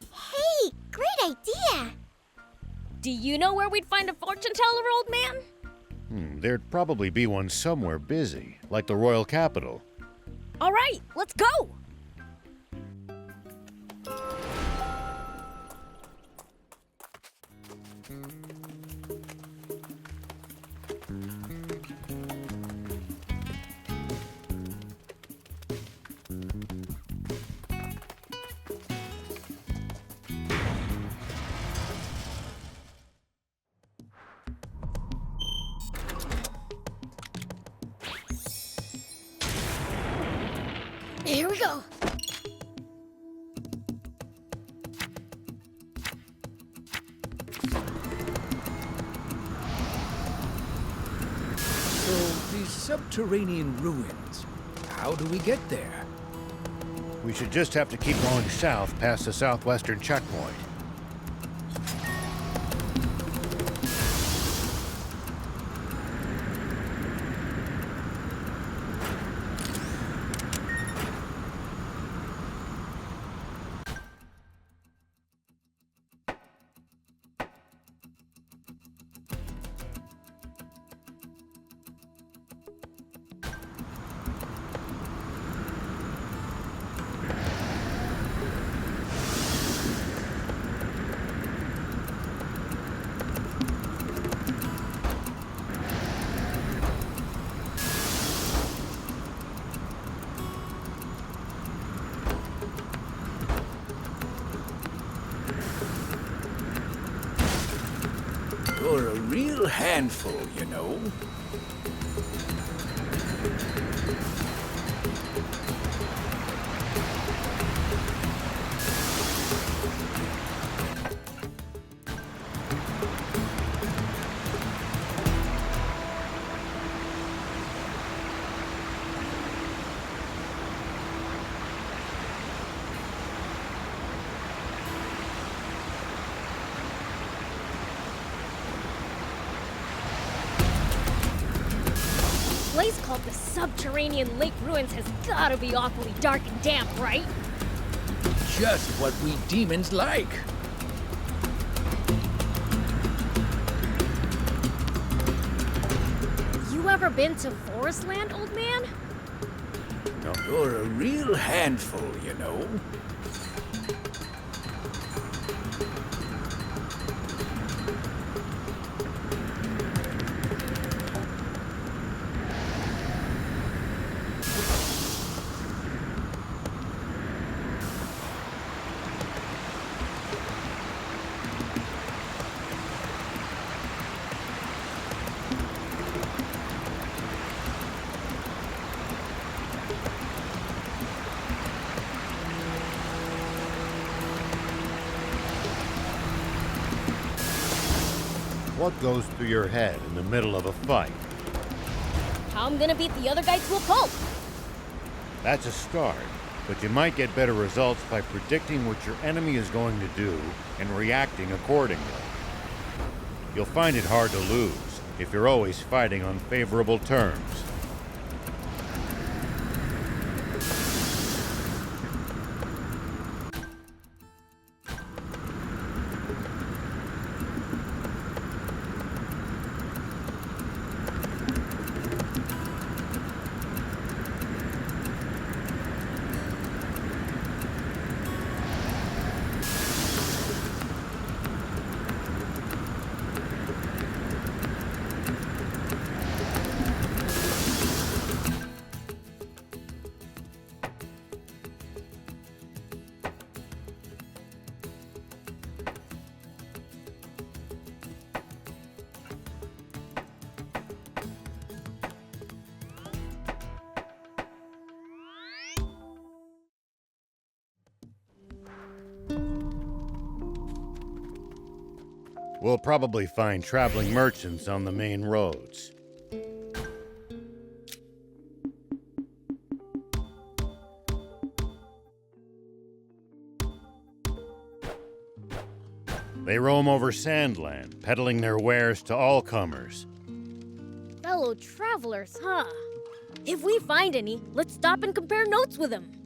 Hey, great idea! Do you know where we'd find a fortune teller, old man? There'd probably be one somewhere busy, like the royal capital. All right, let's go! Here we go. So, these subterranean ruins, how do we get there? We should just have to keep going south past the southwestern checkpoint. You're a real handful, you know. Place called the Subterranean Lake Ruins has gotta be awfully dark and damp, right? Just what we demons like. You ever been to Forestland, old man? No, you're a real handful, you know. What goes through your head in the middle of a fight? How I'm gonna beat the other guy to a pulp? That's a start, but you might get better results by predicting what your enemy is going to do and reacting accordingly. You'll find it hard to lose if you're always fighting on favorable terms. We'll probably find traveling merchants on the main roads. They roam over SandLand, peddling their wares to all comers. Fellow travelers, huh? If we find any, let's stop and compare notes with them.